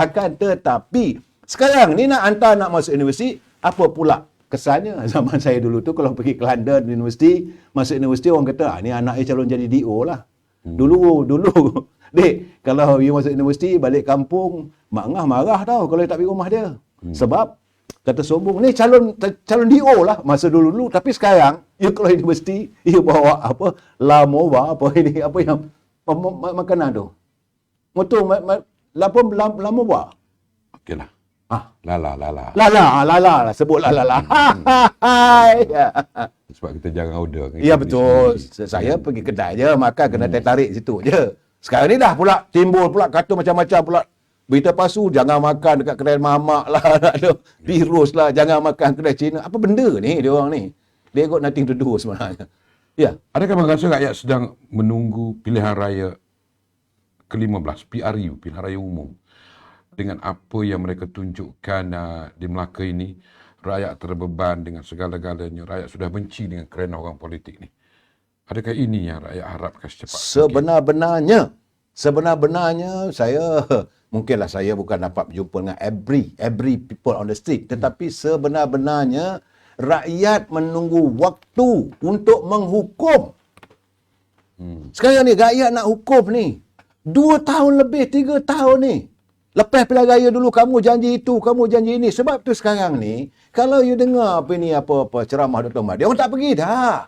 sekarang ni nak hantar nak masuk universiti, apa pula kesannya? Zaman saya dulu tu kalau pergi ke London universiti, masuk universiti orang kata, ni anak dia calon jadi DO lah. Dulu. Dek, kalau you masuk universiti, balik kampung, mak ngah marah tau kalau you tak pergi rumah dia. Sebab, kata sombong, ni calon DO lah masa dulu. Tapi sekarang, you kalau universiti, you bawa lamova, apa yang makanan tu. Motor, lamova. Okeylah. Lala. Sebut lala. Sebab kita jarang order. Ya betul. Saya pergi kedai je, makan kena tarik situ je. Sekarang ni dah pula timbul pula kata macam-macam pula. Berita palsu, jangan makan dekat kedai mamak lah. Ada virus lah, jangan makan kedai Cina. Apa benda ni dia orang ni? They got nothing to do sebenarnya. Ya. Adakah merasa rakyat sedang menunggu pilihan raya ke-15, PRU, pilihan raya umum? Dengan apa yang mereka tunjukkan di Melaka ini, rakyat terbeban dengan segala-galanya. Rakyat sudah benci dengan kerana orang politik ni. Adakah ini yang rakyat harapkan secepat mungkin? Sebenarnya saya, mungkinlah saya bukan dapat berjumpa dengan every people on the street. Tetapi sebenarnya rakyat menunggu waktu untuk menghukum. Sekarang ni rakyat nak hukum ni. 2 tahun lebih, 3 tahun ni. Lepas pilihan raya dulu kamu janji itu, kamu janji ini. Sebab tu sekarang ni, kalau you dengar apa ceramah Dr. Mat, dia orang tak pergi dah.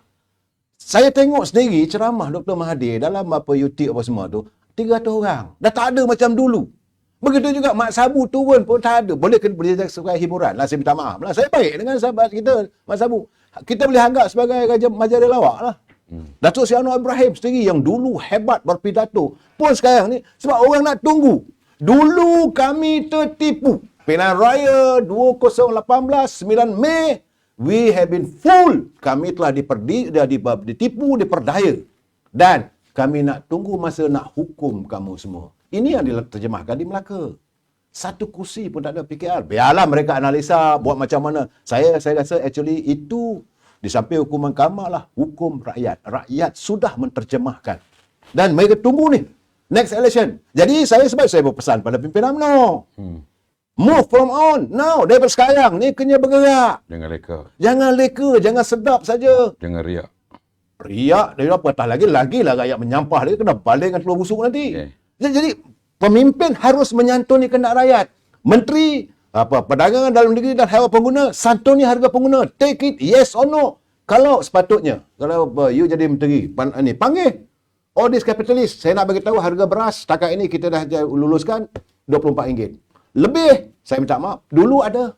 Saya tengok sendiri ceramah Dr. Mahathir dalam YouTube apa semua tu, 300 orang. Dah tak ada macam dulu. Begitu juga Mak Sabu turun pun tak ada. Boleh sebagai hiburan lah, saya minta maaf lah. Saya baik dengan sahabat kita, Mak Sabu. Kita boleh anggap sebagai raja majalah lawak lah. Datuk Seri Anwar Ibrahim sendiri yang dulu hebat berpidato pun sekarang ni sebab orang nak tunggu. Dulu kami tertipu. Pilihan Raya 2018 9 Mei, we have been fooled. Kami telah ditipu, diperdaya. Dan kami nak tunggu masa nak hukum kamu semua. Ini yang diterjemahkan di Melaka. Satu kursi pun tak ada PKR. Biarlah mereka analisa buat macam mana. Saya rasa actually itu di samping hukuman mahkamah lah hukum rakyat. Rakyat sudah menterjemahkan. Dan mereka tunggu ni next election. Jadi saya berpesan pada pimpinan UMNO. Move from on. Now, daripada sekarang ni kena bergerak. Jangan leka. Jangan leka, jangan sedap saja. Jangan riak. Riak dari apa tak lagilah rakyat menyampah lagi kena balik dengan telur busuk nanti. Okay. Jadi pemimpin harus menyantuni kehendak rakyat. Menteri perdagangan dalam negeri dan haiwan pengguna, santuni harga pengguna. Take it yes or no. Kalau sepatutnya, kalau you jadi menteri, panggil all these capitalists. Saya nak bagi tahu harga beras setakat ini kita dah luluskan RM24. Lebih, saya minta maaf, dulu ada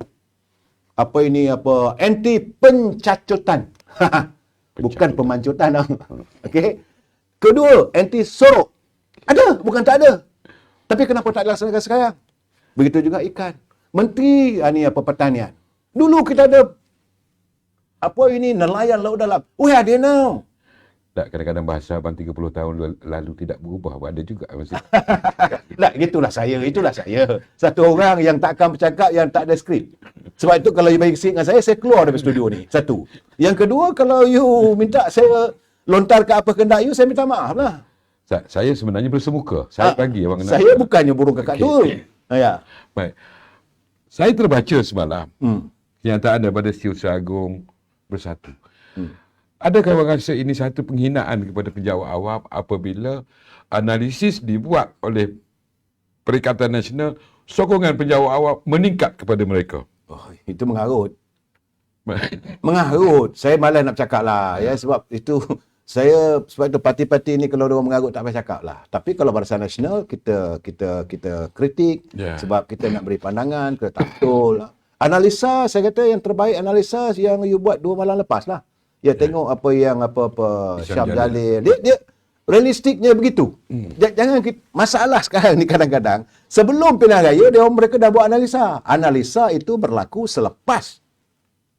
anti pencacutan. Bukan pemancutan. Okey. Kedua, anti sorok. Ada, bukan tak ada. Tapi kenapa tak dilaksanakan sekarang? Begitu juga ikan. Menteri pertanian. Dulu kita ada nelayan laut dalam. Where are they now? Tak, kadang-kadang bahasa abang 30 tahun lalu tidak berubah. Ada juga masih. Tak, itulah saya. Satu orang yang tak akan bercakap yang tak ada skrip. Sebab itu kalau you bagi skrip dengan saya keluar dari studio ni. Satu. Yang kedua, kalau you minta saya lontarkan apa kehendak you, saya minta maaf lah. Saya sebenarnya bersemuka. Saya bagi abang nak. Saya bukannya burung kakak tu. Ya. Baik. Saya terbaca semalam kenyataan daripada Setiausaha Agung Bersatu. Adakah abang rasa ini satu penghinaan kepada penjawat awam apabila analisis dibuat oleh Perikatan Nasional, sokongan penjawat awam meningkat kepada mereka? Oh, itu mengarut. Mengarut. Saya malas nak bercakap lah. Ya, sebab itu parti-parti ni kalau orang mengarut tak payah cakap lah. Tapi kalau Barisan Nasional kita kritik sebab kita nak beri pandangan, kita tak betul. Analisa, saya kata yang terbaik analisa yang you buat 2 malam lepas lah. Ya, tengok apa Syam Jalil. Dia realistiknya begitu. Jangan masalah sekarang ni kadang-kadang sebelum pilihan raya mereka dah buat analisa. Analisa itu berlaku selepas.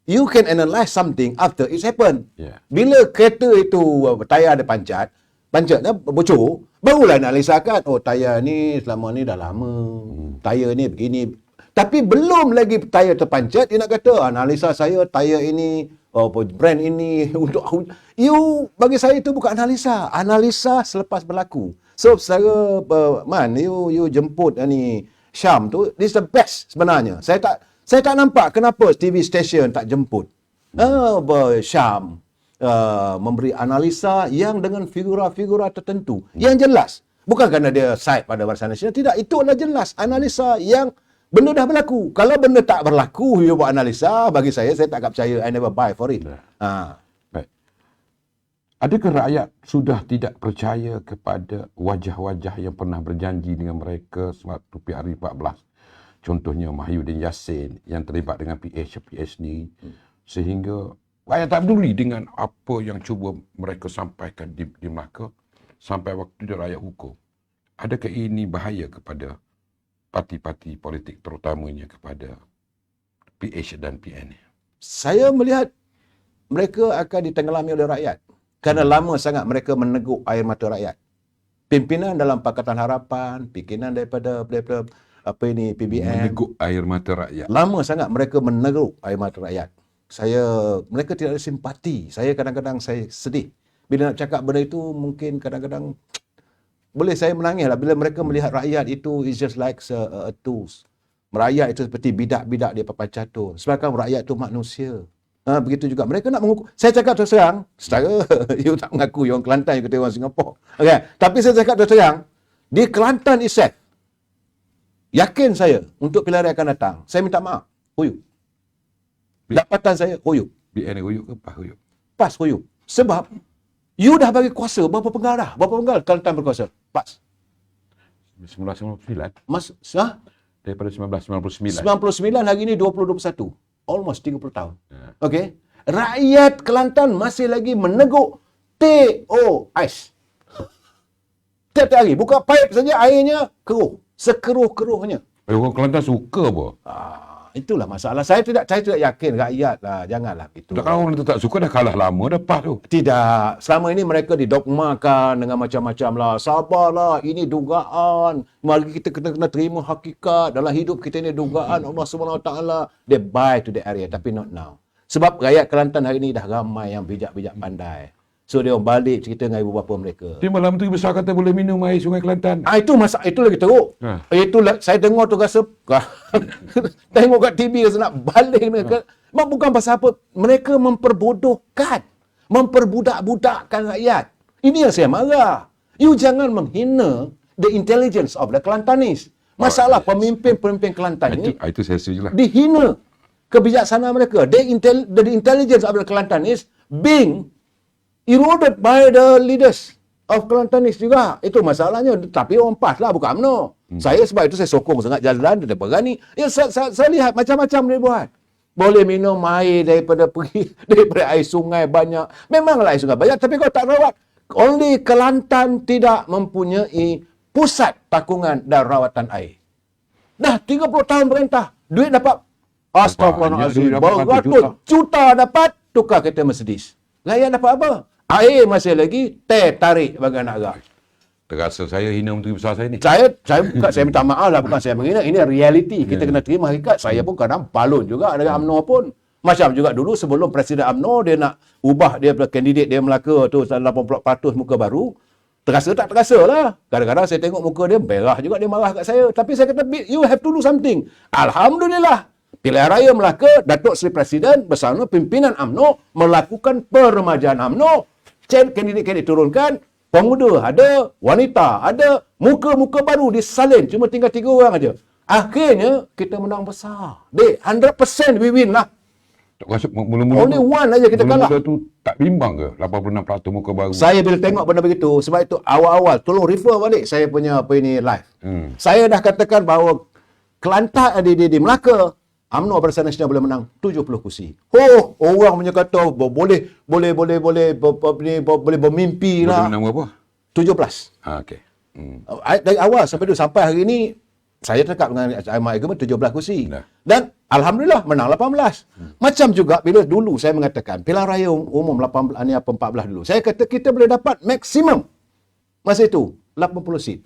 You can analyze something after it's happened. Bila kereta itu tayar dia pancatnya bocor, barulah analisakan, tayar ni selama ni dah lama. Tayar ni begini. Tapi belum lagi tayar terpancat, dia nak kata analisa saya tayar ini brand ini untuk bagi saya itu bukan analisa. Analisa selepas berlaku. So secara you jemput Syam tu, this is the best sebenarnya. Saya tak nampak kenapa TV station tak jemput Syam memberi analisa yang dengan figura-figura tertentu yang jelas. Bukan kerana dia side pada Barisan Nasional, tidak. Itu adalah jelas analisa yang benda dah berlaku. Kalau benda tak berlaku, you buat analisa, bagi saya tak akan percaya. I never buy for it. Baik. Adakah rakyat sudah tidak percaya kepada wajah-wajah yang pernah berjanji dengan mereka sewaktu PRU14? Contohnya Mahyudin Yassin yang terlibat dengan PH ni, sehingga rakyat tak peduli dengan apa yang cuba mereka sampaikan di Melaka sampai waktu dia rakyat hukum. Adakah ini bahaya kepada parti-parti politik, terutamanya kepada PH dan PN? Saya melihat mereka akan ditenggelami oleh rakyat kerana lama sangat mereka meneguk air mata rakyat. Pimpinan dalam Pakatan Harapan, pimpinan daripada PBN meneguk air mata rakyat. Lama sangat mereka meneguk air mata rakyat. Mereka tidak ada simpati. Saya kadang-kadang saya sedih bila nak cakap benda itu. Mungkin kadang-kadang boleh saya menangis lah bila mereka melihat rakyat itu is just like a tools. Rakyat itu seperti bidak-bidak di papan catur. Sebabkan rakyat itu manusia. Begitu juga mereka nak mengukur. Saya cakap terus terang, secara you tak mengaku you orang Kelantan, you kata orang Singapura. Okay. Tapi saya cakap terus terang, di Kelantan itself, yakin saya untuk pilihan raya akan datang, saya minta maaf, huyuk. Dapatan saya huyuk. BN huyuk ke PAS huyuk? PAS huyuk. Sebab You dah bagi kuasa berapa penggal dah? Berapa penggal Kelantan berkuasa? Pas. 1999. Daripada 1999. 99 hari ni 2021. Almost 30 tahun. Okey. Rakyat Kelantan masih lagi meneguk TOIS. Tiap-tiap hari. Buka pipe saja airnya keruh. Sekeruh-keruhnya. Orang Kelantan suka apa? Itulah masalah. Saya tidak yakin rakyat lah. Janganlah gitu. Kalau orang tu tak suka dah kalah lama dah pas tu. Tidak. Selama ini mereka didogmakan dengan macam-macam lah. Sabarlah. Ini dugaan. Mari kita kena terima hakikat. Dalam hidup kita ni dugaan Allah SWT. They buy to the area. Tapi not now. Sebab rakyat Kelantan hari ini dah ramai yang bijak-bijak pandai. So dia balik cerita dengan ibu bapa mereka. Dia malam tu besar kata boleh minum air Sungai Kelantan. Itu itu lagi teruk. Itu saya dengar tu rasa tengok kat TV rasa nak balik mereka. Bukan pasal apa, mereka memperbodohkan, memperbudak-budakkan rakyat. Ini yang saya marah. You jangan menghina the intelligence of the Kelantanis. Masalah pemimpin-pemimpin Kelantan ini Itu saya setuju lah. dihina kebijaksanaan mereka. The intelligence of the Kelantanis being eroded by the leaders of Kelantanis juga. Itu masalahnya. Tapi orang PAS lah, bukan UMNO. Saya sebab itu saya sokong sangat jalan dia berani. Ya, saya lihat macam-macam dia buat. Boleh minum air daripada air sungai banyak. Memanglah air sungai banyak, tapi kalau tak rawat. Only Kelantan tidak mempunyai pusat takungan dan rawatan air. Dah 30 tahun perintah. Duit dapat. Astaghfirullahaladzim. Beratus juta dapat tukar kereta Mercedes. Rakyat dapat apa? Air masih lagi tarik bagi anak agak. Terasa saya hina menteri besar saya ni. Saya minta maaf lah, bukan saya menghina. Ini realiti. Kita kena terima hakikat. Saya pun kadang balun juga dengan UMNO pun. Macam juga dulu sebelum Presiden UMNO dia nak ubah dia kandidat dia Melaka tu 80% muka baru. Terasa tak terasa lah. Kadang-kadang saya tengok muka dia merah juga, dia marah kat saya. Tapi saya kata, you have to do something. Alhamdulillah. Pilihan Raya Melaka, Datuk Seri Presiden bersama pimpinan UMNO melakukan peremajaan UMNO. Kandidat-kandidat turunkan, pemuda ada, wanita ada, muka-muka baru disalin. Cuma tinggal 3 orang aja. Akhirnya, kita menang besar. 100% we win lah. Tak rasa mula-mula Only one aja kita kalah. Mula-mula tu tak bimbang ke? 86% muka baru. Saya bila tengok benda begitu, sebab itu awal-awal, tolong refer balik saya punya live. Saya dah katakan bahawa Kelantan di Melaka, UMNO Barisan Nasional boleh menang 70 kursi. Oh, orang punya kata boleh bermimpi lah. Boleh menang berapa? 17. Okey. Dari awal sampai hari ini saya cakap dengan Ahmad Agama 17 kursi. Nah. Dan alhamdulillah menang 18. Macam juga bila dulu saya mengatakan pilihan raya umum 14 dulu. Saya kata kita boleh dapat maksimum masa itu 80 seat.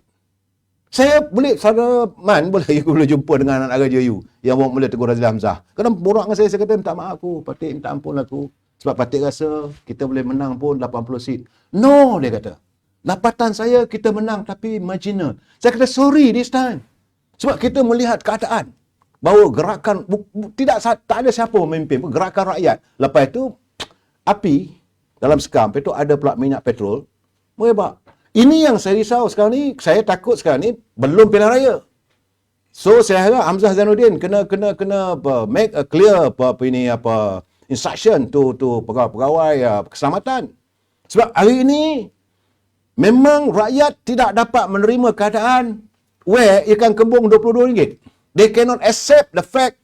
Saya boleh, saudara Man, boleh jumpa dengan anak raja you yang bawa mula Teguh Razila Hamzah. Kadang borak dengan saya kata, minta maaf aku, Patik minta ampun aku. Sebab Patik rasa kita boleh menang pun 80 seat. No, dia kata. Dapatan saya kita menang tapi marginal. Saya kata, sorry this time. Sebab kita melihat keadaan. Bahawa gerakan, tak ada siapa memimpin, gerakan rakyat. Lepas itu, api dalam sekam, itu ada pula minyak petrol. Merebak. Ini yang saya risau sekarang ni, saya takut sekarang ni belum pilihan raya. So saya harap Hamzah Zainuddin kena make a clear instruction to pegawai keselamatan. Sebab hari ini memang rakyat tidak dapat menerima keadaan where ikan kembung RM22. They cannot accept the fact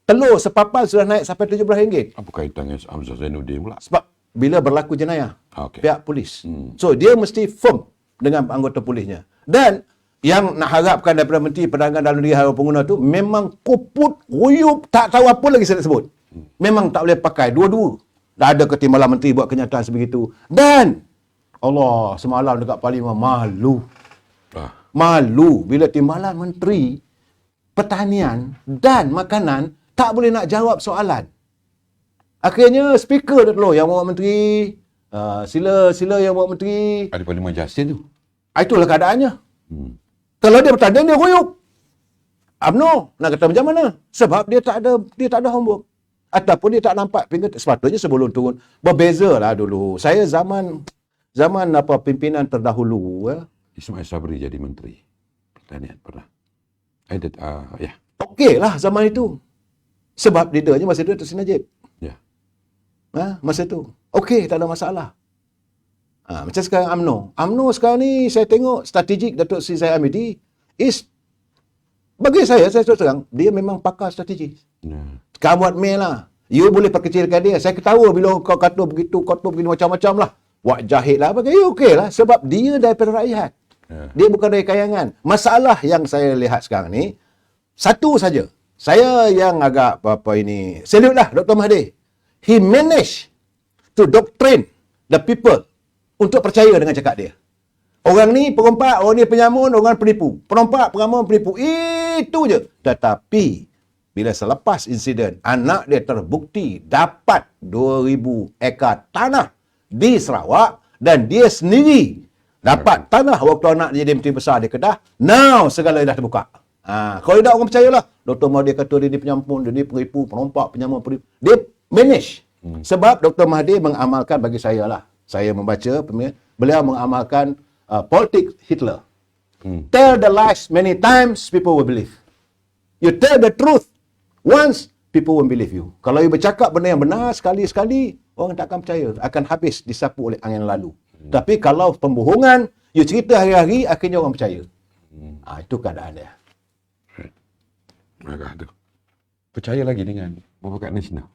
telur sepapan sudah naik sampai RM17. Apa kaitannya Hamzah Zainuddin pula? Sebab bila berlaku jenayah, pihak polis. So dia mesti firm dengan anggota polisnya. Dan yang nak harapkan daripada Menteri Perdagangan Dalam Negeri Haluan Pengguna tu memang kuput, ruyup, tak tahu apa lagi saya nak sebut. Memang tak boleh pakai dua-dua. Dah ada ketimbalan menteri buat kenyataan sebegitu. Dan Allah semalam dekat Parlimen malu. Malu bila timbalan Menteri Pertanian dan Makanan tak boleh nak jawab soalan. Akhirnya speaker dah tolong yang bawa menteri, sila yang bawa menteri. Ada Parlimen Justin tu. Itulah keadaannya. Kalau dia bertanding dia royuk. UMNO nak kata macam mana? Sebab dia tak ada homework. Ataupun dia tak nampak sepatutnya sebelum turun. Berbezalah dulu. Saya zaman pimpinan terdahulu Ismail Sabri jadi menteri Pertanian pernah. Ya. Okeylah zaman itu. Sebab leadernya masa itu Datuk Seri Najib. Ya. Masa tu. Okey, tak ada masalah. Macam sekarang UMNO. UMNO sekarang ni saya tengok strategik Datuk Seri Zahid Hamidi is, bagi saya terus terang, dia memang pakar strategik. Kau buat mail lah. You boleh perkecilkan dia. Saya ketawa bila kau kata begitu, kata begini macam-macam lah. Buat jahit lah. Bagi okey lah. Sebab dia daripada rakyat. Dia bukan dari kayangan. Masalah yang saya lihat sekarang ni, satu saja. Saya yang agak apa ini, salute lah Dr. Mahathir. He managed to doctrine the people untuk percaya dengan cakap dia. Orang ni perompak, orang ni penyamun, orang penipu. Perompak, penyamun, penipu. Itu je. Tetapi, bila selepas insiden, anak dia terbukti dapat 2,000 ekar tanah di Sarawak dan dia sendiri dapat tanah waktu anak dia jadi menteri besar di Kedah. Now, segala dah terbuka. Kalau tidak orang percayalah. Dr. Mahathir kata dia penyamun, dia penipu, perompak, penyamun, penipu. Dia manage. Sebab Dr. Mahathir mengamalkan bagi saya lah. Saya membaca, beliau mengamalkan politik Hitler. Tell the lies many times, people will believe. You tell the truth once, people won't believe you. Kalau you bercakap benda yang benar sekali-sekali, orang tak akan percaya. Akan habis disapu oleh angin lalu. Tapi kalau pembohongan, you cerita hari-hari, akhirnya orang percaya. Itu keadaan dia. Agak tu. Percaya lagi dengan Muafakat Nasional?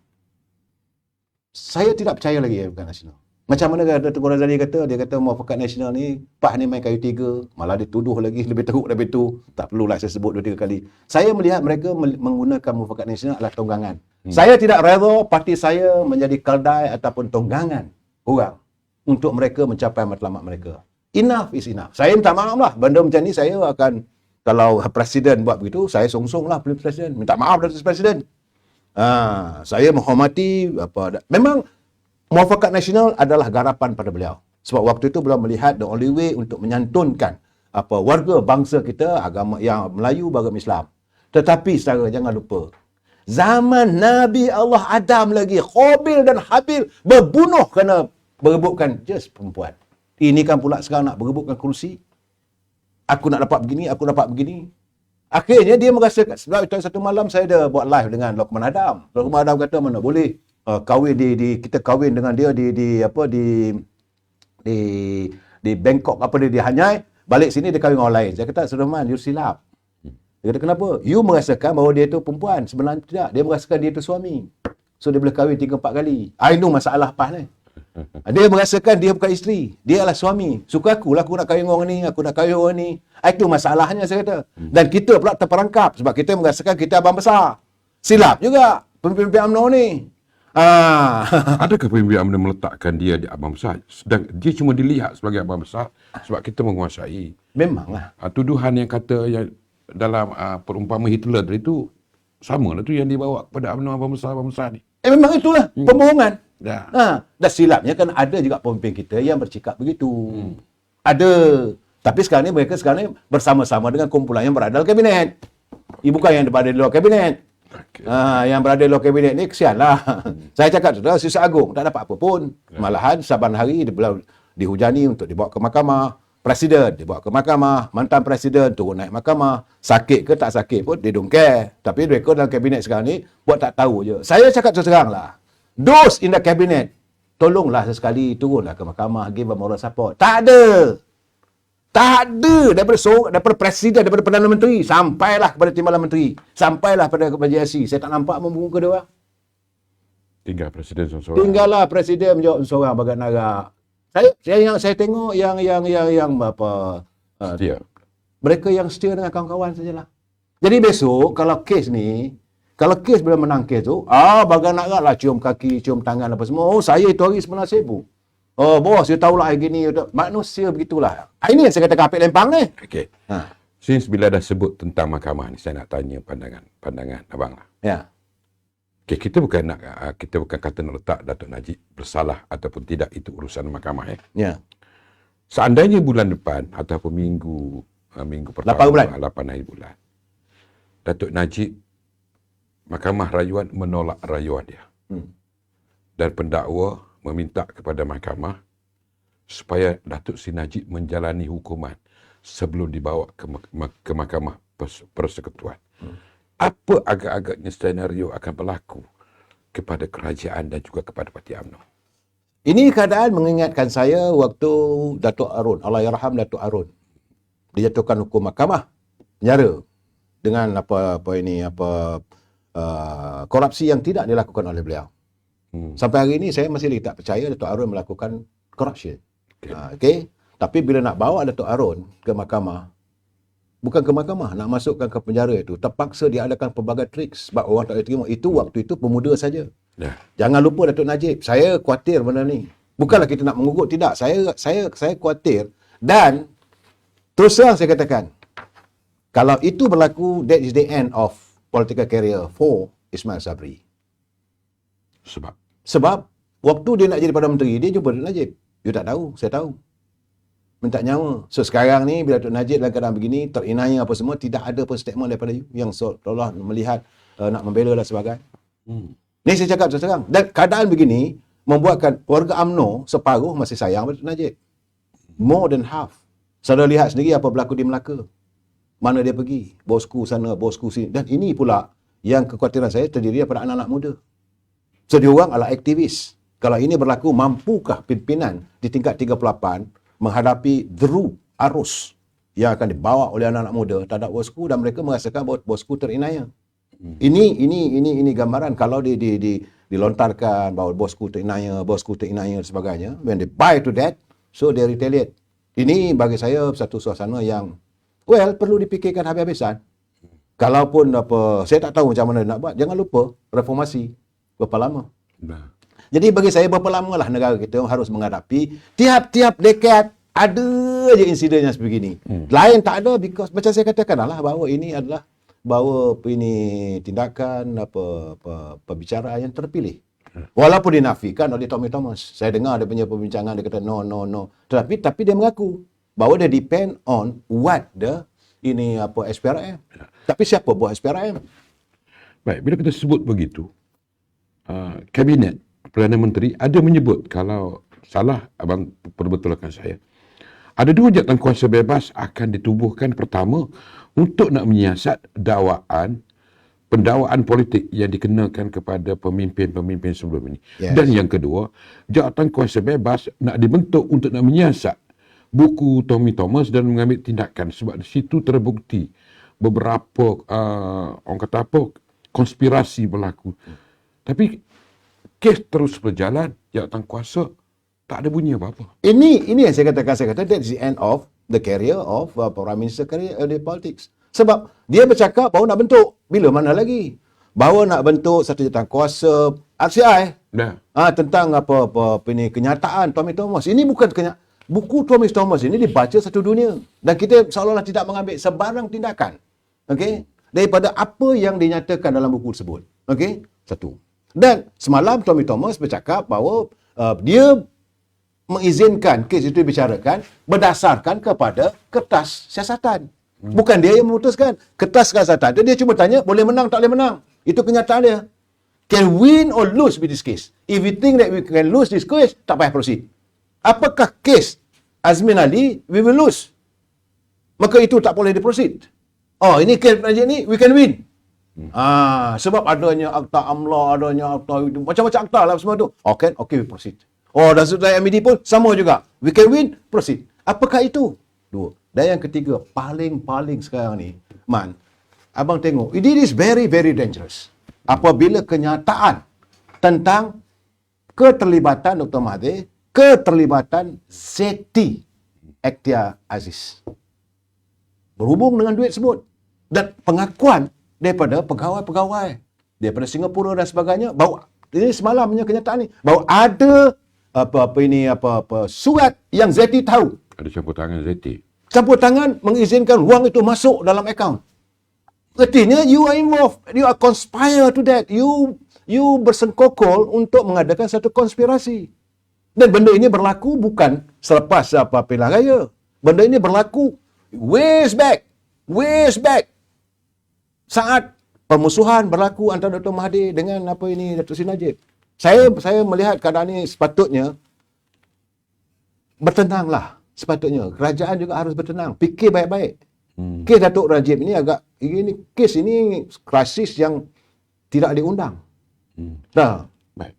Saya tidak percaya lagi Muafakat Nasional. Macam mana Datuk Razali kata, dia kata Muafakat Nasional ni, Pak ni main kayu tiga, malah dia tuduh lagi lebih teruk daripada itu. Tak perlulah saya sebut 2-3 kali. Saya melihat mereka menggunakan Muafakat Nasional adalah tonggangan. Saya tidak rela parti saya menjadi keldai ataupun tonggangan orang untuk mereka mencapai matlamat mereka. Enough is enough. Saya minta maaf lah. Benda macam ni saya akan, kalau Presiden buat begitu, saya songsong lah Presiden. Minta maaf dari Presiden. Saya menghormati memang Muafakat Nasional adalah garapan pada beliau. Sebab waktu itu beliau melihat the only way untuk menyantunkan warga bangsa kita, agama yang Melayu beragama Islam. Tetapi saudara jangan lupa, zaman Nabi Allah Adam lagi, Qabil dan Habil berbunuh kerana berebutkan just perempuan. Ini kan pula sekarang nak berebutkan kerusi. Aku nak dapat begini, aku dapat begini. Akhirnya dia merasakan, sebab itu satu malam saya ada buat live dengan Lokman Adam. Lokman Adam kata mana boleh kahwin kita kahwin dengan dia di Bangkok di Hanyai, balik sini dia kahwin dengan orang lain. Saya kata, Sulaiman, you silap. Dia kata, kenapa? You merasakan bahawa dia tu perempuan, sebenarnya tidak. Dia merasakan dia tu suami. So dia boleh kahwin 3-4 kali. I know masalah pas ni. Dia merasakan dia bukan isteri, dia adalah suami. Suka aku lah, aku nak kahwin orang ni, aku nak kahwin orang ni. Itu masalahnya saya kata. Dan kita pula terperangkap sebab kita merasakan kita abang besar. Silap juga pemimpin UMNO ni. Adakah pemimpin UMNO meletakkan dia di abang besar? Sedang dia cuma dilihat sebagai abang besar sebab kita menguasai. Memanglah. Tuduhan yang kata yang dalam perumpamaan Hitler itu sama lah tu yang dibawa kepada UMNO abang besar ni. Memang itulah pembohongan. Ya. Dan silapnya kan ada juga pemimpin kita yang bercakap begitu. Ada. Tapi sekarang ni mereka bersama-sama dengan kumpulan yang berada dalam kabinet. Bukan yang berada di luar kabinet. Okay. Yang berada di luar kabinet ni kesianlah. Saya cakap sudah Sisa Agung tak dapat apa pun. Malahan saban hari dia dihujani untuk dibawa ke mahkamah. Presiden dibawa ke mahkamah, mantan presiden turun naik mahkamah. Sakit ke tak sakit pun dia don't care. Tapi mereka dalam kabinet sekarang ni buat tak tahu je. Saya cakap terang lah. Those in the cabinet, tolonglah sesekali turunlah ke mahkamah, give a moral support. Tak ada. Tak ada daripada presiden, daripada Perdana Menteri, sampailah kepada Timbalan Menteri, sampailah pada JSC. Saya tak nampak muka dia orang. Tinggal presiden seorang-seorang. Tinggallah presiden menjawab seorang bagai narak. Saya tengok yang Setia. mereka yang setia dengan kawan-kawan sajalah. Jadi besok kalau kes bila menang kes tu, bagai narak lah cium kaki, cium tangan apa semua. Oh, saya itu hari sebenarnya sibuk. Oh, bos, you tahulah hari gini. Manusia begitulah. Ini yang saya kata kapit lempang ni. Okey. Since bila dah sebut tentang mahkamah ni, saya nak tanya pandangan abang lah. Ya. Okay, kita bukan kata nak letak Datuk Najib bersalah ataupun tidak, itu urusan mahkamah. Ya. Seandainya bulan depan ataupun minggu pertama 8 hari bulan, Datuk Najib, Mahkamah Rayuan menolak rayuan dia. Dan pendakwa meminta kepada mahkamah supaya Datuk Seri Najib menjalani hukuman sebelum dibawa ke Mahkamah Persekutuan. Apa agak-agaknya senario akan berlaku kepada kerajaan dan juga kepada Parti UMNO? Ini keadaan mengingatkan saya waktu Datuk Arun, Allahyarham Datuk Arun, dijatuhkan hukum mahkamah penjara dengan korupsi yang tidak dilakukan oleh beliau. Sampai hari ini saya masih tak percaya Datuk Arun melakukan corruption. Okey. Tapi bila nak bawa Datuk Arun ke mahkamah, bukan ke mahkamah, nak masukkan ke penjara itu, terpaksa diadakan pelbagai triks sebab orang tak boleh terima. Itu waktu itu pemuda saja. Jangan lupa Datuk Najib, saya khawatir benda ni. Bukanlah kita nak mengugut, tidak. Saya khawatir, dan terus terang saya katakan, kalau itu berlaku, that is the end of political career for Ismail Sabri. Sebab waktu dia nak jadi Perdana Menteri, dia jumpa Datuk Najib. Dia tak tahu, saya tahu. Minta nyawa. So sekarang ni bila Datuk Najib dalam keadaan begini, terinaya apa semua, tidak ada pun statement daripada you yang seolah melihat nak membela dan sebagainya. Ni saya cakap terus-terang. Dan keadaan begini membuatkan warga UMNO separuh masih sayang pada Datuk Najib. More than half. Saudara lihat sendiri apa berlaku di Melaka. Mana dia pergi? Bosku sana, bosku sini. Dan ini pula yang kekhawatiran saya terdiri daripada anak-anak muda. So, dia orang adalah aktivis. Kalau ini berlaku, mampukah pimpinan di tingkat 38 menghadapi deru arus yang akan dibawa oleh anak-anak muda terhadap bosku, dan mereka merasakan bahawa bosku terinaya. Ini gambaran kalau dilontarkan bahawa bosku terinaya dan sebagainya. When they buy to that, so they retaliate. Ini bagi saya satu suasana yang perlu dipikirkan habis-habisan. Kalaupun saya tak tahu macam mana nak buat. Jangan lupa reformasi berapa lama. Jadi bagi saya berapa lama lah negara kita harus menghadapi tiap-tiap dekad ada je insiden yang sebegini. Lain tak ada, because macam saya katakan lah bahawa ini adalah tindakan perbicaraan yang terpilih. Walaupun dinafikan oleh Tommy Thomas. Saya dengar dia punya perbincangan, dia kata no. Tapi dia mengaku bahawa dia depend on what SPRM. Tapi siapa buat SPRM? Baik, bila kita sebut begitu, Kabinet Perdana Menteri ada menyebut, kalau salah abang perbetulkan saya, ada 2 jawatankuasa bebas akan ditubuhkan. Pertama, untuk nak menyiasat pendakwaan politik yang dikenakan kepada pemimpin-pemimpin sebelum ini. Yes. Dan yang kedua, jawatankuasa bebas nak dibentuk untuk nak menyiasat buku Tommy Thomas dan mengambil tindakan, sebab di situ terbukti beberapa orang kata konspirasi berlaku. Tapi kes terus berjalan, jawatankuasa tak ada bunyi apa-apa. Ini yang saya kata that's the end of the career of Prime Minister career di politics. Sebab dia bercakap bahawa nak bentuk, bila mana lagi? Bahawa nak bentuk satu jawatankuasa RCI. Tentang kenyataan Tommy Thomas. Ini bukan buku Tommy Thomas ini dibaca satu dunia, dan kita seolah-olah tidak mengambil sebarang tindakan. Okey? Daripada apa yang dinyatakan dalam buku tersebut. Okey? Satu. Dan semalam Tommy Thomas bercakap bahawa dia mengizinkan kes itu dibicarakan berdasarkan kepada kertas siasatan. Bukan dia yang memutuskan. Kertas siasatan itu dia cuma tanya boleh menang tak boleh menang. Itu kenyataan dia. Can win or lose with this case. If we think that we can lose this case, tak payah proceed. Apakah kes Azmin Ali, we will lose. Maka itu tak boleh diproceed. Ini kes Najib ni, we can win. Sebab adanya akta AMLA, adanya akta itu, macam-macam akta lah semua tu. Okay, we proceed. Dan sudara MBD pun sama juga. We can win, proceed. Apakah itu? 2. Dan yang ketiga, paling sekarang ni, abang tengok, it is very, very dangerous. Apabila kenyataan tentang keterlibatan Dr. Mahathir, keterlibatan Zeti Akhtiar Aziz berhubung dengan duit tersebut, dan pengakuan daripada pegawai-pegawai daripada Singapura dan sebagainya, bahawa ini semalamnya kenyataan ni, bahawa ada surat yang Zeti tahu. Ada campur tangan Zeti. Campur tangan mengizinkan wang itu masuk dalam akaun. Artinya you are involved, you are conspire to that, you bersengkokol untuk mengadakan satu konspirasi. Dan benda ini berlaku bukan selepas pilihan raya. Benda ini berlaku ways back. Saat permusuhan berlaku antara Dr. Mahathir dengan Datuk Seri Najib. Saya melihat keadaan ini sepatutnya bertenanglah. Sepatutnya kerajaan juga harus bertenang. Fikir baik-baik. Kes Datuk Najib ini kes ini krisis yang tidak diundang. Baik.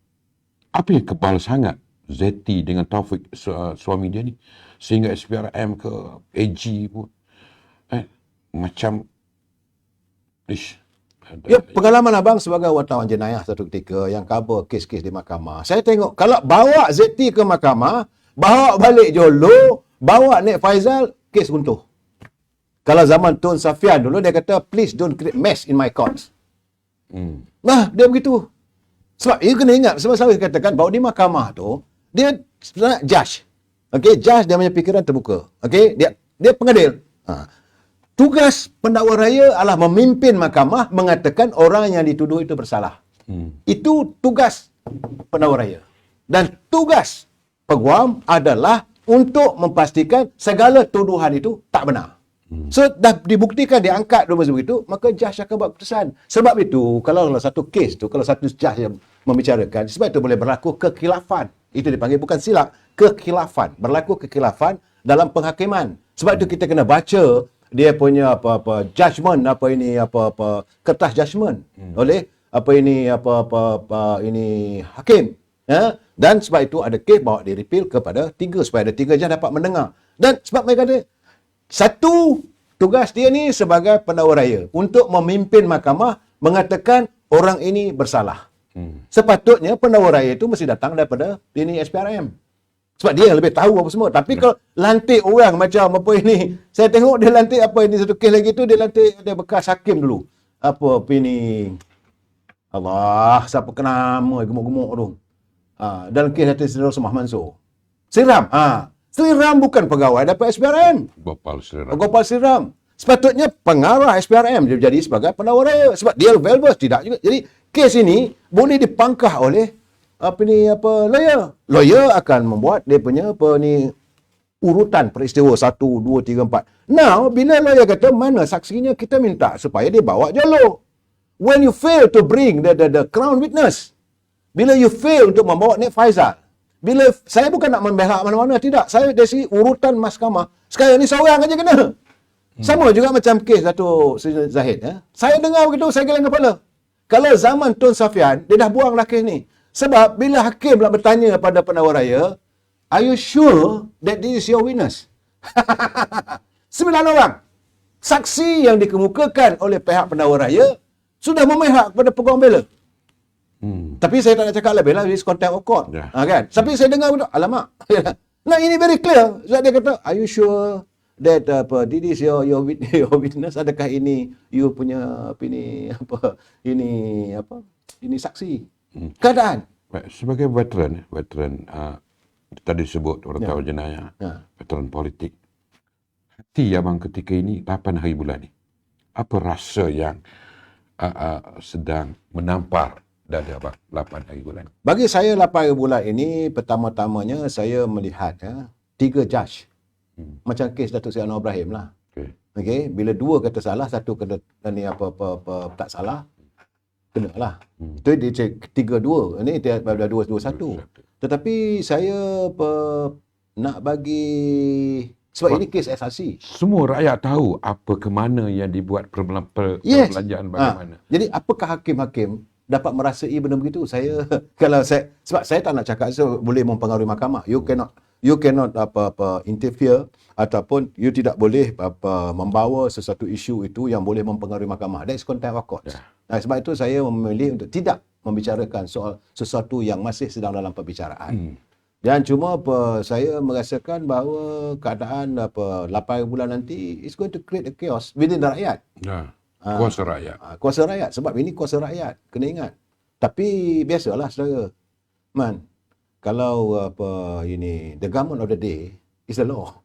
Apa yang kebal sangat Zeti dengan Taufik suami dia ni, sehingga SPRM ke AG pun macam Ya, pengalaman abang sebagai wartawan jenayah satu ketika yang cover kes-kes di mahkamah. Saya tengok kalau bawa ZT ke mahkamah, bawa balik Jolo, bawa Nek Faizal, kes runtuh. Kalau zaman Tun Safian dulu, dia kata, please don't create mess in my courts. Nah, dia begitu. Sebab, you kena ingat, sebab saya katakan bahawa di mahkamah tu, dia sebenarnya judge. Okay, judge dia punya fikiran terbuka. Okay, dia pengadil. Tugas pendakwa raya adalah memimpin mahkamah mengatakan orang yang dituduh itu bersalah. Itu tugas pendakwa raya. Dan tugas peguam adalah untuk memastikan segala tuduhan itu tak benar. So, dah dibuktikan, diangkat dua begitu, maka judge akan buat keputusan. Sebab itu, kalau satu kes tu, kalau satu judge yang membicarakan, sebab itu boleh berlaku kekhilafan. Itu dipanggil bukan silap, kekhilafan. Berlaku kekhilafan dalam penghakiman. Sebab itu kita kena baca dia punya apa-apa judgement, kertas judgement oleh ini hakim. Ya? Dan sebab itu ada kes bawa di repeal kepada 3 supaya ada 3 judge dapat mendengar. Dan sebab mereka ada satu tugas dia ni sebagai pendakwa raya untuk memimpin mahkamah mengatakan orang ini bersalah. Sepatutnya pendakwa raya itu mesti datang daripada ini SPRM. Sebab dia lebih tahu apa semua. Tapi kalau lantik orang macam apa ini, saya tengok dia lantik apa ini, satu kes lagi tu dia lantik ada bekas hakim dulu. Apa ini, Allah, siapa kena nama gemuk-gemuk tu. Dalam kes hati Saudara Osman Mansur. Siram. Siram bukan pegawai dapat SPRM. Gopal Siram. Sepatutnya pengarah SPRM dia jadi sebagai pendakwa raya. Sebab dia velvous, tidak juga. Jadi kes ini boleh dipangkah oleh lawyer. Lawyer akan membuat dia punya urutan peristiwa 1, 2, 3, 4. Now, bila lawyer kata mana saksinya, kita minta supaya dia bawa Jolo. When you fail to bring the crown witness, bila you fail untuk membawa Nek Faizal, bila saya bukan nak membela mana-mana, tidak. Saya dari segi urutan mahkamah, sekarang ni seorang aja kena. Sama juga macam kes Dato' Seri Zahid. Saya dengar begitu, saya geleng kepala. Kalau zaman Tun Safian, dia dah buanglah kes ni. Sebab bila hakim nak bertanya pada pendakwa raya, are you sure that this is your witness? 9 orang. Saksi yang dikemukakan oleh pihak pendakwa raya sudah memihak kepada peguam bela. Tapi saya tak nak cakap lebih lah, this contempt of court. Kan? Tapi saya dengar betul, alamak. Nah, ini very clear. Sebab dia kata, are you sure that this is your witness? Adakah ini you punya ini saksi? Keadaan. Sebagai veteran tadi sebut orang tahu jenayah, veteran politik. Hati abang ketika ini 8 hari bulan ni, apa rasa yang sedang menampar dada abang 8 hari bulan? Bagi saya 8 hari bulan ini, pertama-tamanya saya melihat 3 judge. Macam kes Datuk Seri Anwar Ibrahim lah. Okay. Bila 2 kata salah, 1 kata tak salah, kena lah. Itu dia cek 3-2. Ini dia 2-2-1. Tetapi saya nak bagi, sebab ini kes SRC. Semua rakyat tahu apa ke mana yang dibuat perbelanjaan bagaimana. Jadi apakah hakim-hakim dapat merasai benda begitu? Sebab saya tak nak cakap boleh mempengaruhi mahkamah. You cannot interfere ataupun you tidak boleh membawa sesuatu isu itu yang boleh mempengaruhi mahkamah. That's contempt of court. Sebab itu saya memilih untuk tidak membicarakan soal sesuatu yang masih sedang dalam perbicaraan. Dan cuma saya merasakan bahawa keadaan 8 bulan nanti is going to create a chaos within the rakyat. Kuasa rakyat. Kuasa rakyat. Sebab ini kuasa rakyat. Kena ingat. Tapi biasalah saudara. Kalau the government of the day is the law.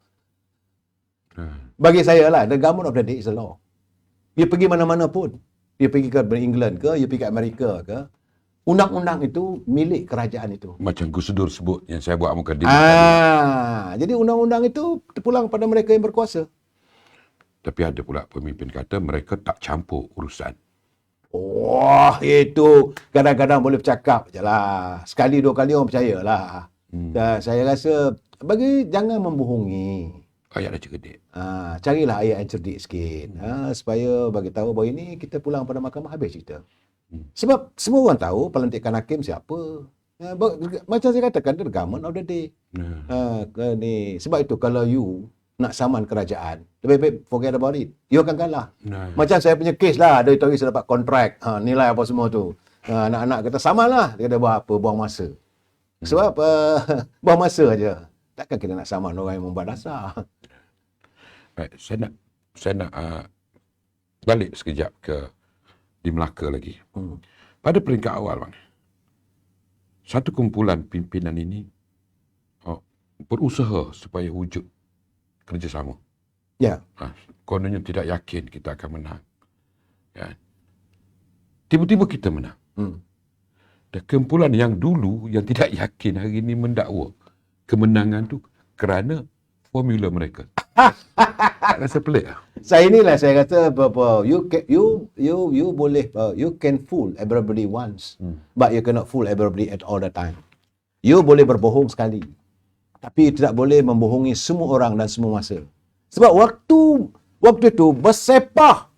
Bagi saya lah, the government of the day is the law. Dia pergi mana-mana pun. Dia pergi ke England ke, dia pergi ke Amerika ke, undang-undang itu milik kerajaan itu. Macam Gus Dur sebut yang saya buat muka Jadi undang-undang itu terpulang pada mereka yang berkuasa. Tapi ada pula pemimpin kata mereka tak campur urusan. Itu kadang-kadang boleh bercakap je lah. Sekali 2 kali orang percayalah. Dan saya rasa jangan membohongi. Ayat dah cerdik. Carilah ayat yang cerdik sikit. Supaya bagi tahu bahawa ini kita pulang pada mahkamah habis cerita. Sebab semua orang tahu pelantikan hakim siapa. Macam saya katakan, the government of the day. Sebab itu kalau you nak saman kerajaan, lebih baik forget about it. You akan kalah. Macam saya punya kes lah, ada itu saya dapat kontrak, nilai apa semua tu. Anak-anak kata sama lah, dia kata buat apa, buang masa. Sebab buang masa aja. Takkan kita nak saman orang yang membuat dasar. Baik, saya nak balik sekejap ke di Melaka lagi. Pada peringkat awal, bang, satu kumpulan pimpinan ini berusaha supaya wujud kerjasama. Ya. Kononnya tidak yakin kita akan menang. Ya. Tiba-tiba kita menang. Dan kumpulan yang dulu yang tidak yakin hari ini mendakwa kemenangan tu kerana formula mereka. Tak rasa pelik ah? Saya kata you boleh you can fool everybody once, but you cannot fool everybody at all the time. You boleh berbohong sekali, tapi you tidak boleh membohongi semua orang dan semua masa. Sebab waktu itu bersepah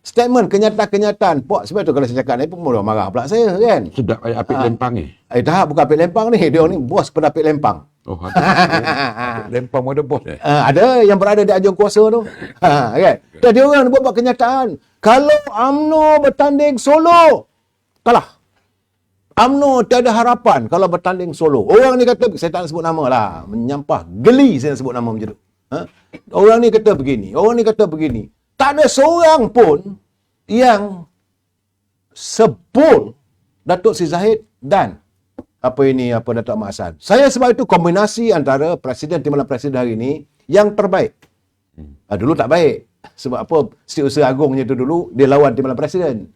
statement kenyataan. Sebab tu kalau saya cakap ni pun orang marah pula saya kan. Sedap ayat apik lempang ni. Tak, bukan apik lempang ni. Dia ni bos pada apik lempang. Oh, apik lempang ada bos ni. Ada yang berada di ajang kuasa tu. Kan? Dan dia orang buat kenyataan. Kalau UMNO bertanding solo, kalah. UMNO tiada harapan kalau bertanding solo. Orang ni kata, saya tak nak sebut nama lah. Menyampah. Geli saya nak sebut nama macam tu. Orang ni kata begini. Orang ni kata begini. Tak ada seorang pun yang sebut Datuk Seri Zahid dan Datuk Ahmad Hassan. Saya sebab itu kombinasi antara Presiden Timbalan Presiden hari ini yang terbaik. Dulu tak baik. Sebab apa? Setiausaha Agongnya itu dulu, dia lawan Timbalan Presiden.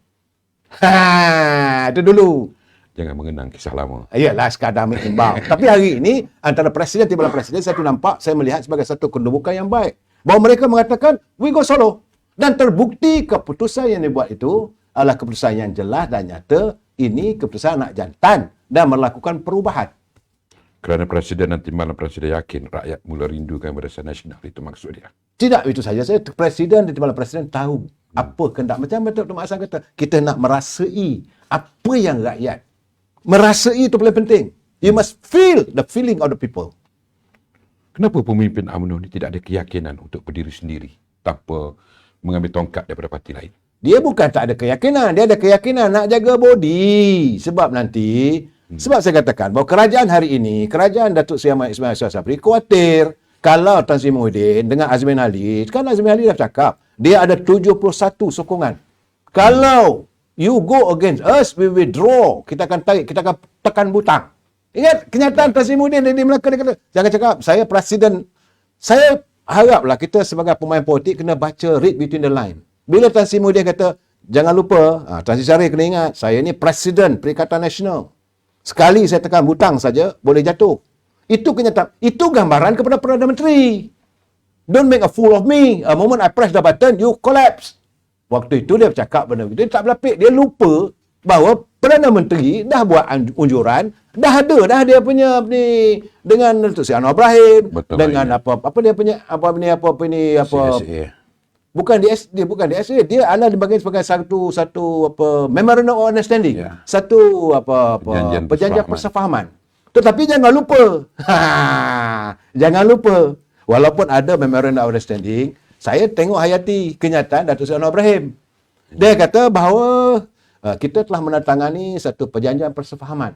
Itu dulu. Jangan mengenang kisah lama. Yalah, sekadar ambil timbang. Tapi hari ini, antara Presiden Timbalan Presiden, saya melihat sebagai satu kedudukan yang baik. Bahawa mereka mengatakan, we go solo. Dan terbukti keputusan yang dibuat itu adalah keputusan yang jelas dan nyata. Ini keputusan anak jantan dan melakukan perubahan. Kerana Presiden dan Timbalan Presiden yakin rakyat mula rindukan barisan nasional. Itu maksud dia. Tidak itu saja. Presiden dan Timbalan Presiden tahu apa kehendak. Macam Datuk Ahmad Hassan kata, kita nak merasai apa yang rakyat. Merasai itu paling penting. You must feel the feeling of the people. Kenapa pemimpin UMNO ni tidak ada keyakinan untuk berdiri sendiri tanpa mengambil tongkat daripada parti lain? Dia bukan tak ada keyakinan. Dia ada keyakinan nak jaga body. Sebab nanti, sebab saya katakan bahawa kerajaan hari ini, kerajaan Datuk Seri Ahmad Ismail Sabri khawatir kalau Tan Sri Muhyiddin dengan Azmin Ali, kan Azmin Ali dah cakap, dia ada 71 sokongan. Kalau you go against us, we withdraw. Kita akan tarik, kita akan tekan butang. Ingat kenyataan Tan Sri Muhyiddin di Melaka, dia kata, jangan cakap, saya presiden. Saya haraplah kita sebagai pemain politik kena baca, read between the line. Bila Tan Sri Muhyiddin kata, jangan lupa, Tan Sri Syarif kena ingat, saya ni Presiden Perikatan Nasional. Sekali saya tekan butang saja, boleh jatuh. Itu kenyataan. Itu gambaran kepada Perdana Menteri. Don't make a fool of me. A moment I press the button, you collapse. Waktu itu dia bercakap benda itu. Dia tak berlapik. Dia lupa bahawa Perdana Menteri dah buat unjuran, dah dia punya ni dengan Datuk Seri Anwar Ibrahim, betul, dengan ya. apa dia punya CSA. Bukan DSA, dia adalah dibagikan sebagai satu memorandum of understanding, satu perjanjian persefahaman. Tetapi jangan lupa, jangan lupa, walaupun ada memorandum of understanding, saya tengok hayati kenyataan Datuk Seri Anwar Ibrahim. Dia kata bahawa kita telah menandatangani satu perjanjian persefahaman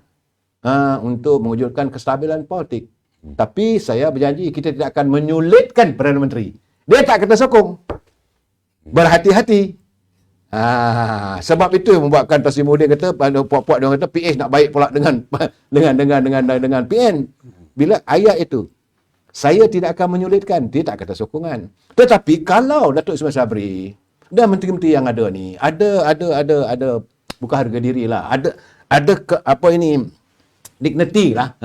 untuk mewujudkan kestabilan politik. Tapi saya berjanji kita tidak akan menyulitkan Perdana Menteri. Dia tak kata sokong. Berhati-hati. Sebab itu yang membuatkan Tan Sri Muhyiddin kata, puak-puak dia kata PH nak baik pula dengan PN. Bila ayat itu, saya tidak akan menyulitkan, dia tak kata sokongan. Tetapi kalau Datuk Ismail Sabri dan menteri-menteri yang ada ni, ada bukan harga diri lah, ada dignity lah.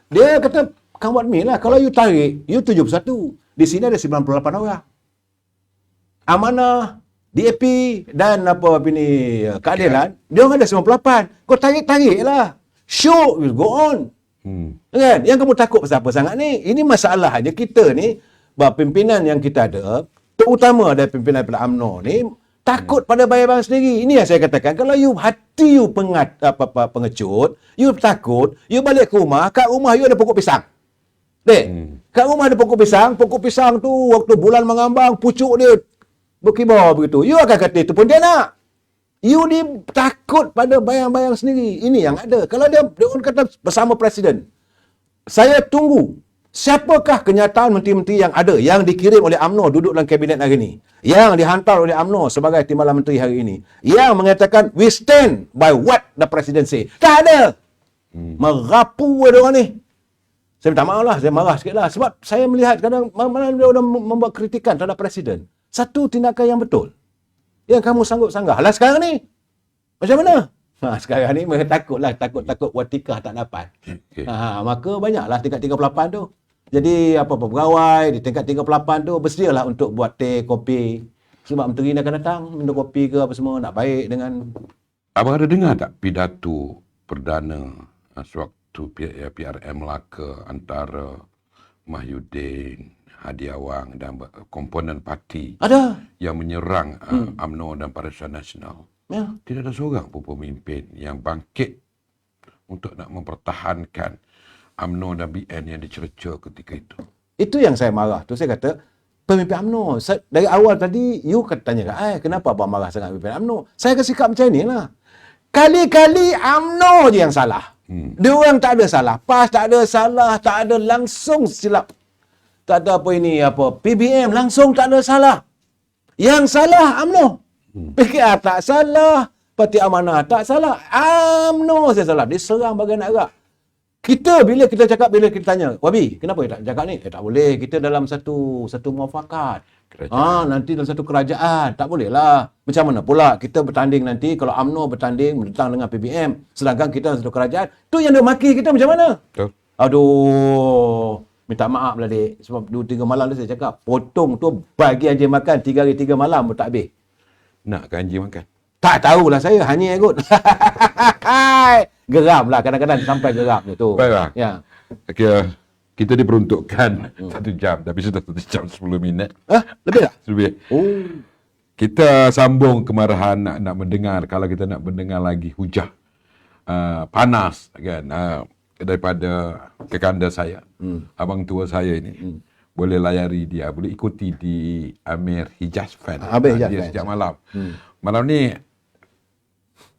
Dia kata, come what me lah, kalau you tarik, you 71, di sini ada 98 orang. Amanah, DAP dan keadilan, dia orang ada 98. Kau tarik lah. Show will go on. Kan? Yang kamu takut pasal apa sangat ni? Ini masalahnya kita ni, bahawa pimpinan yang kita ada, terutama ada pimpinan daripada UMNO ni, Takut pada bayang-bayang sendiri. Ini yang saya katakan, kalau hati you pengecut, you takut, you balik ke rumah, kat rumah you ada pokok pisang. Dek, kat rumah ada pokok pisang tu waktu bulan mengambang, pucuk dia berkibar begitu. You akan kata itu pun dia nak. You ni takut pada bayang-bayang sendiri. Ini yang ada. Kalau dia orang kata bersama Presiden, saya tunggu siapakah kenyataan menteri-menteri yang ada, yang dikirim oleh UMNO duduk dalam kabinet hari ini, yang dihantar oleh UMNO sebagai timbalan menteri hari ini, yang mengatakan we stand by what the president say. Tak ada. Merapu ada orang ni. Saya minta maaf lah, saya marah sikit lah. Sebab saya melihat kadang mana dia orang membuat kritikan terhadap presiden. Satu tindakan yang betul. Yang kamu sanggup-sanggah. Lah sekarang ni, macam mana? Sekarang ni mereka takut watikah tak dapat. Okay. Maka banyaklah tingkat 38 tu. Jadi apa-apa pegawai di tingkat 38 tu bersedialah untuk buat teh, kopi. Sebab menteri ni akan datang, minum kopi ke apa semua, nak baik dengan... Abang ada dengar tak pidato perdana sewaktu PRM Melaka antara Mahyudin, Hadi Awang dan komponen parti Ada. yang menyerang UMNO dan Barisan Nasional? Ya. Tidak ada seorang pun pemimpin yang bangkit untuk nak mempertahankan UMNO dan BN yang dicerca ketika itu. Itu yang saya marah. Tu saya kata, pemimpin UMNO. Dari awal tadi, you tanya, kenapa abang marah sangat pemimpin UMNO? Saya akan sikap macam ni lah. Kali-kali UMNO je yang salah. Dia orang tak ada salah. PAS tak ada salah. Tak ada langsung silap. Tak ada PBM langsung tak ada salah. Yang salah UMNO. PKR tak salah. Parti Amanah tak salah. UMNO saya salah. Diserang bagai nak gerak. Bila kita tanya, Wabi, kenapa tak cakap ni? Tak boleh. Kita dalam satu muafakat. Nanti dalam satu kerajaan. Tak boleh lah. Macam mana pula kita bertanding nanti, kalau UMNO bertanding menentang dengan PBM, sedangkan kita dalam satu kerajaan, tu yang dia maki kita macam mana? Betul. Aduh, minta maaf lah dek. Sebab 2-3 malam tu saya cakap, potong tu bagi anjing makan 3 hari 3 malam pun tak habis. Nak ke anjing makan? Tak tahulah saya, hanya ikut. Geram lah, kadang-kadang sampai geram je tu. Baiklah. Ya. Okay, kita diperuntukkan 1 jam, tapi sudah 1 jam 10 minit. Lebih tak? Lebih. Oh. Kita sambung kemarahan nak mendengar, kalau kita nak mendengar lagi hujah panas kan daripada kekanda saya, abang tua saya ini. Boleh layari dia, boleh ikuti di Amir Hijaz Fan. Amir Hijaz dia Fan. setiap malam. Malam ni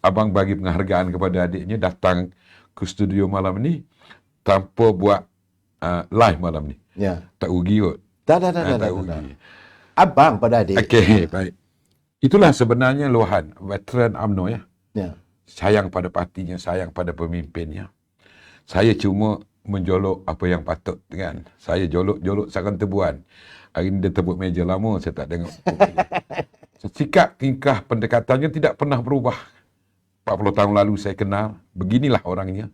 abang bagi penghargaan kepada adiknya datang ke studio malam ni tanpa buat live malam ni. Ya. Tak rugi kot. Tak. rugi. Abang pada adik. Okey, baik. Itulah sebenarnya luahan veteran UMNO ya. Ya. Sayang pada partinya, sayang pada pemimpinnya. Saya cuma menjolok apa yang patut kan. Saya jolok sarang tebuan. Hari ini dia tebuk meja lama, saya tak dengar. Sikap tingkah pendekatannya tidak pernah berubah. 40 tahun lalu saya kenal, beginilah orangnya.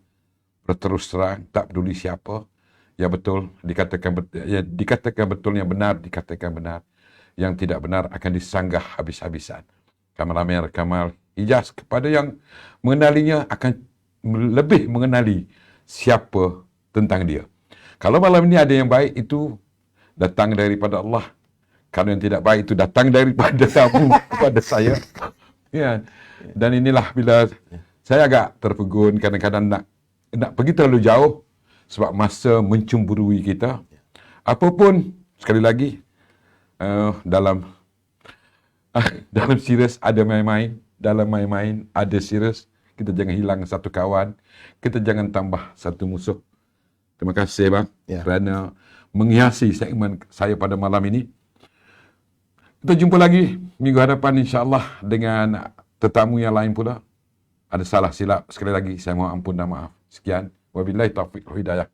Berterus terang, tak peduli siapa. Yang betul dikatakan betul, yang benar dikatakan benar. Yang tidak benar akan disanggah habis-habisan. Kamal Hijaz kepada yang mengenalinya akan lebih mengenali siapa tentang dia. Kalau malam ini ada yang baik, itu datang daripada Allah. Kalau yang tidak baik itu datang daripada kamu kepada saya. Ya. Dan inilah bila saya agak terpegun, kadang-kadang nak pergi terlalu jauh sebab masa mencemburui kita. Apapun, sekali lagi, dalam serius ada main-main, dalam main-main ada serius. Kita jangan hilang satu kawan, kita jangan tambah satu musuh. Terima kasih bang kerana menghiasi segmen saya pada malam ini. Kita jumpa lagi minggu hadapan insya-Allah dengan tetamu yang lain pula. Ada salah silap, sekali lagi saya mohon ampun dan maaf. Sekian, wabillahi taufiq wal hidayah.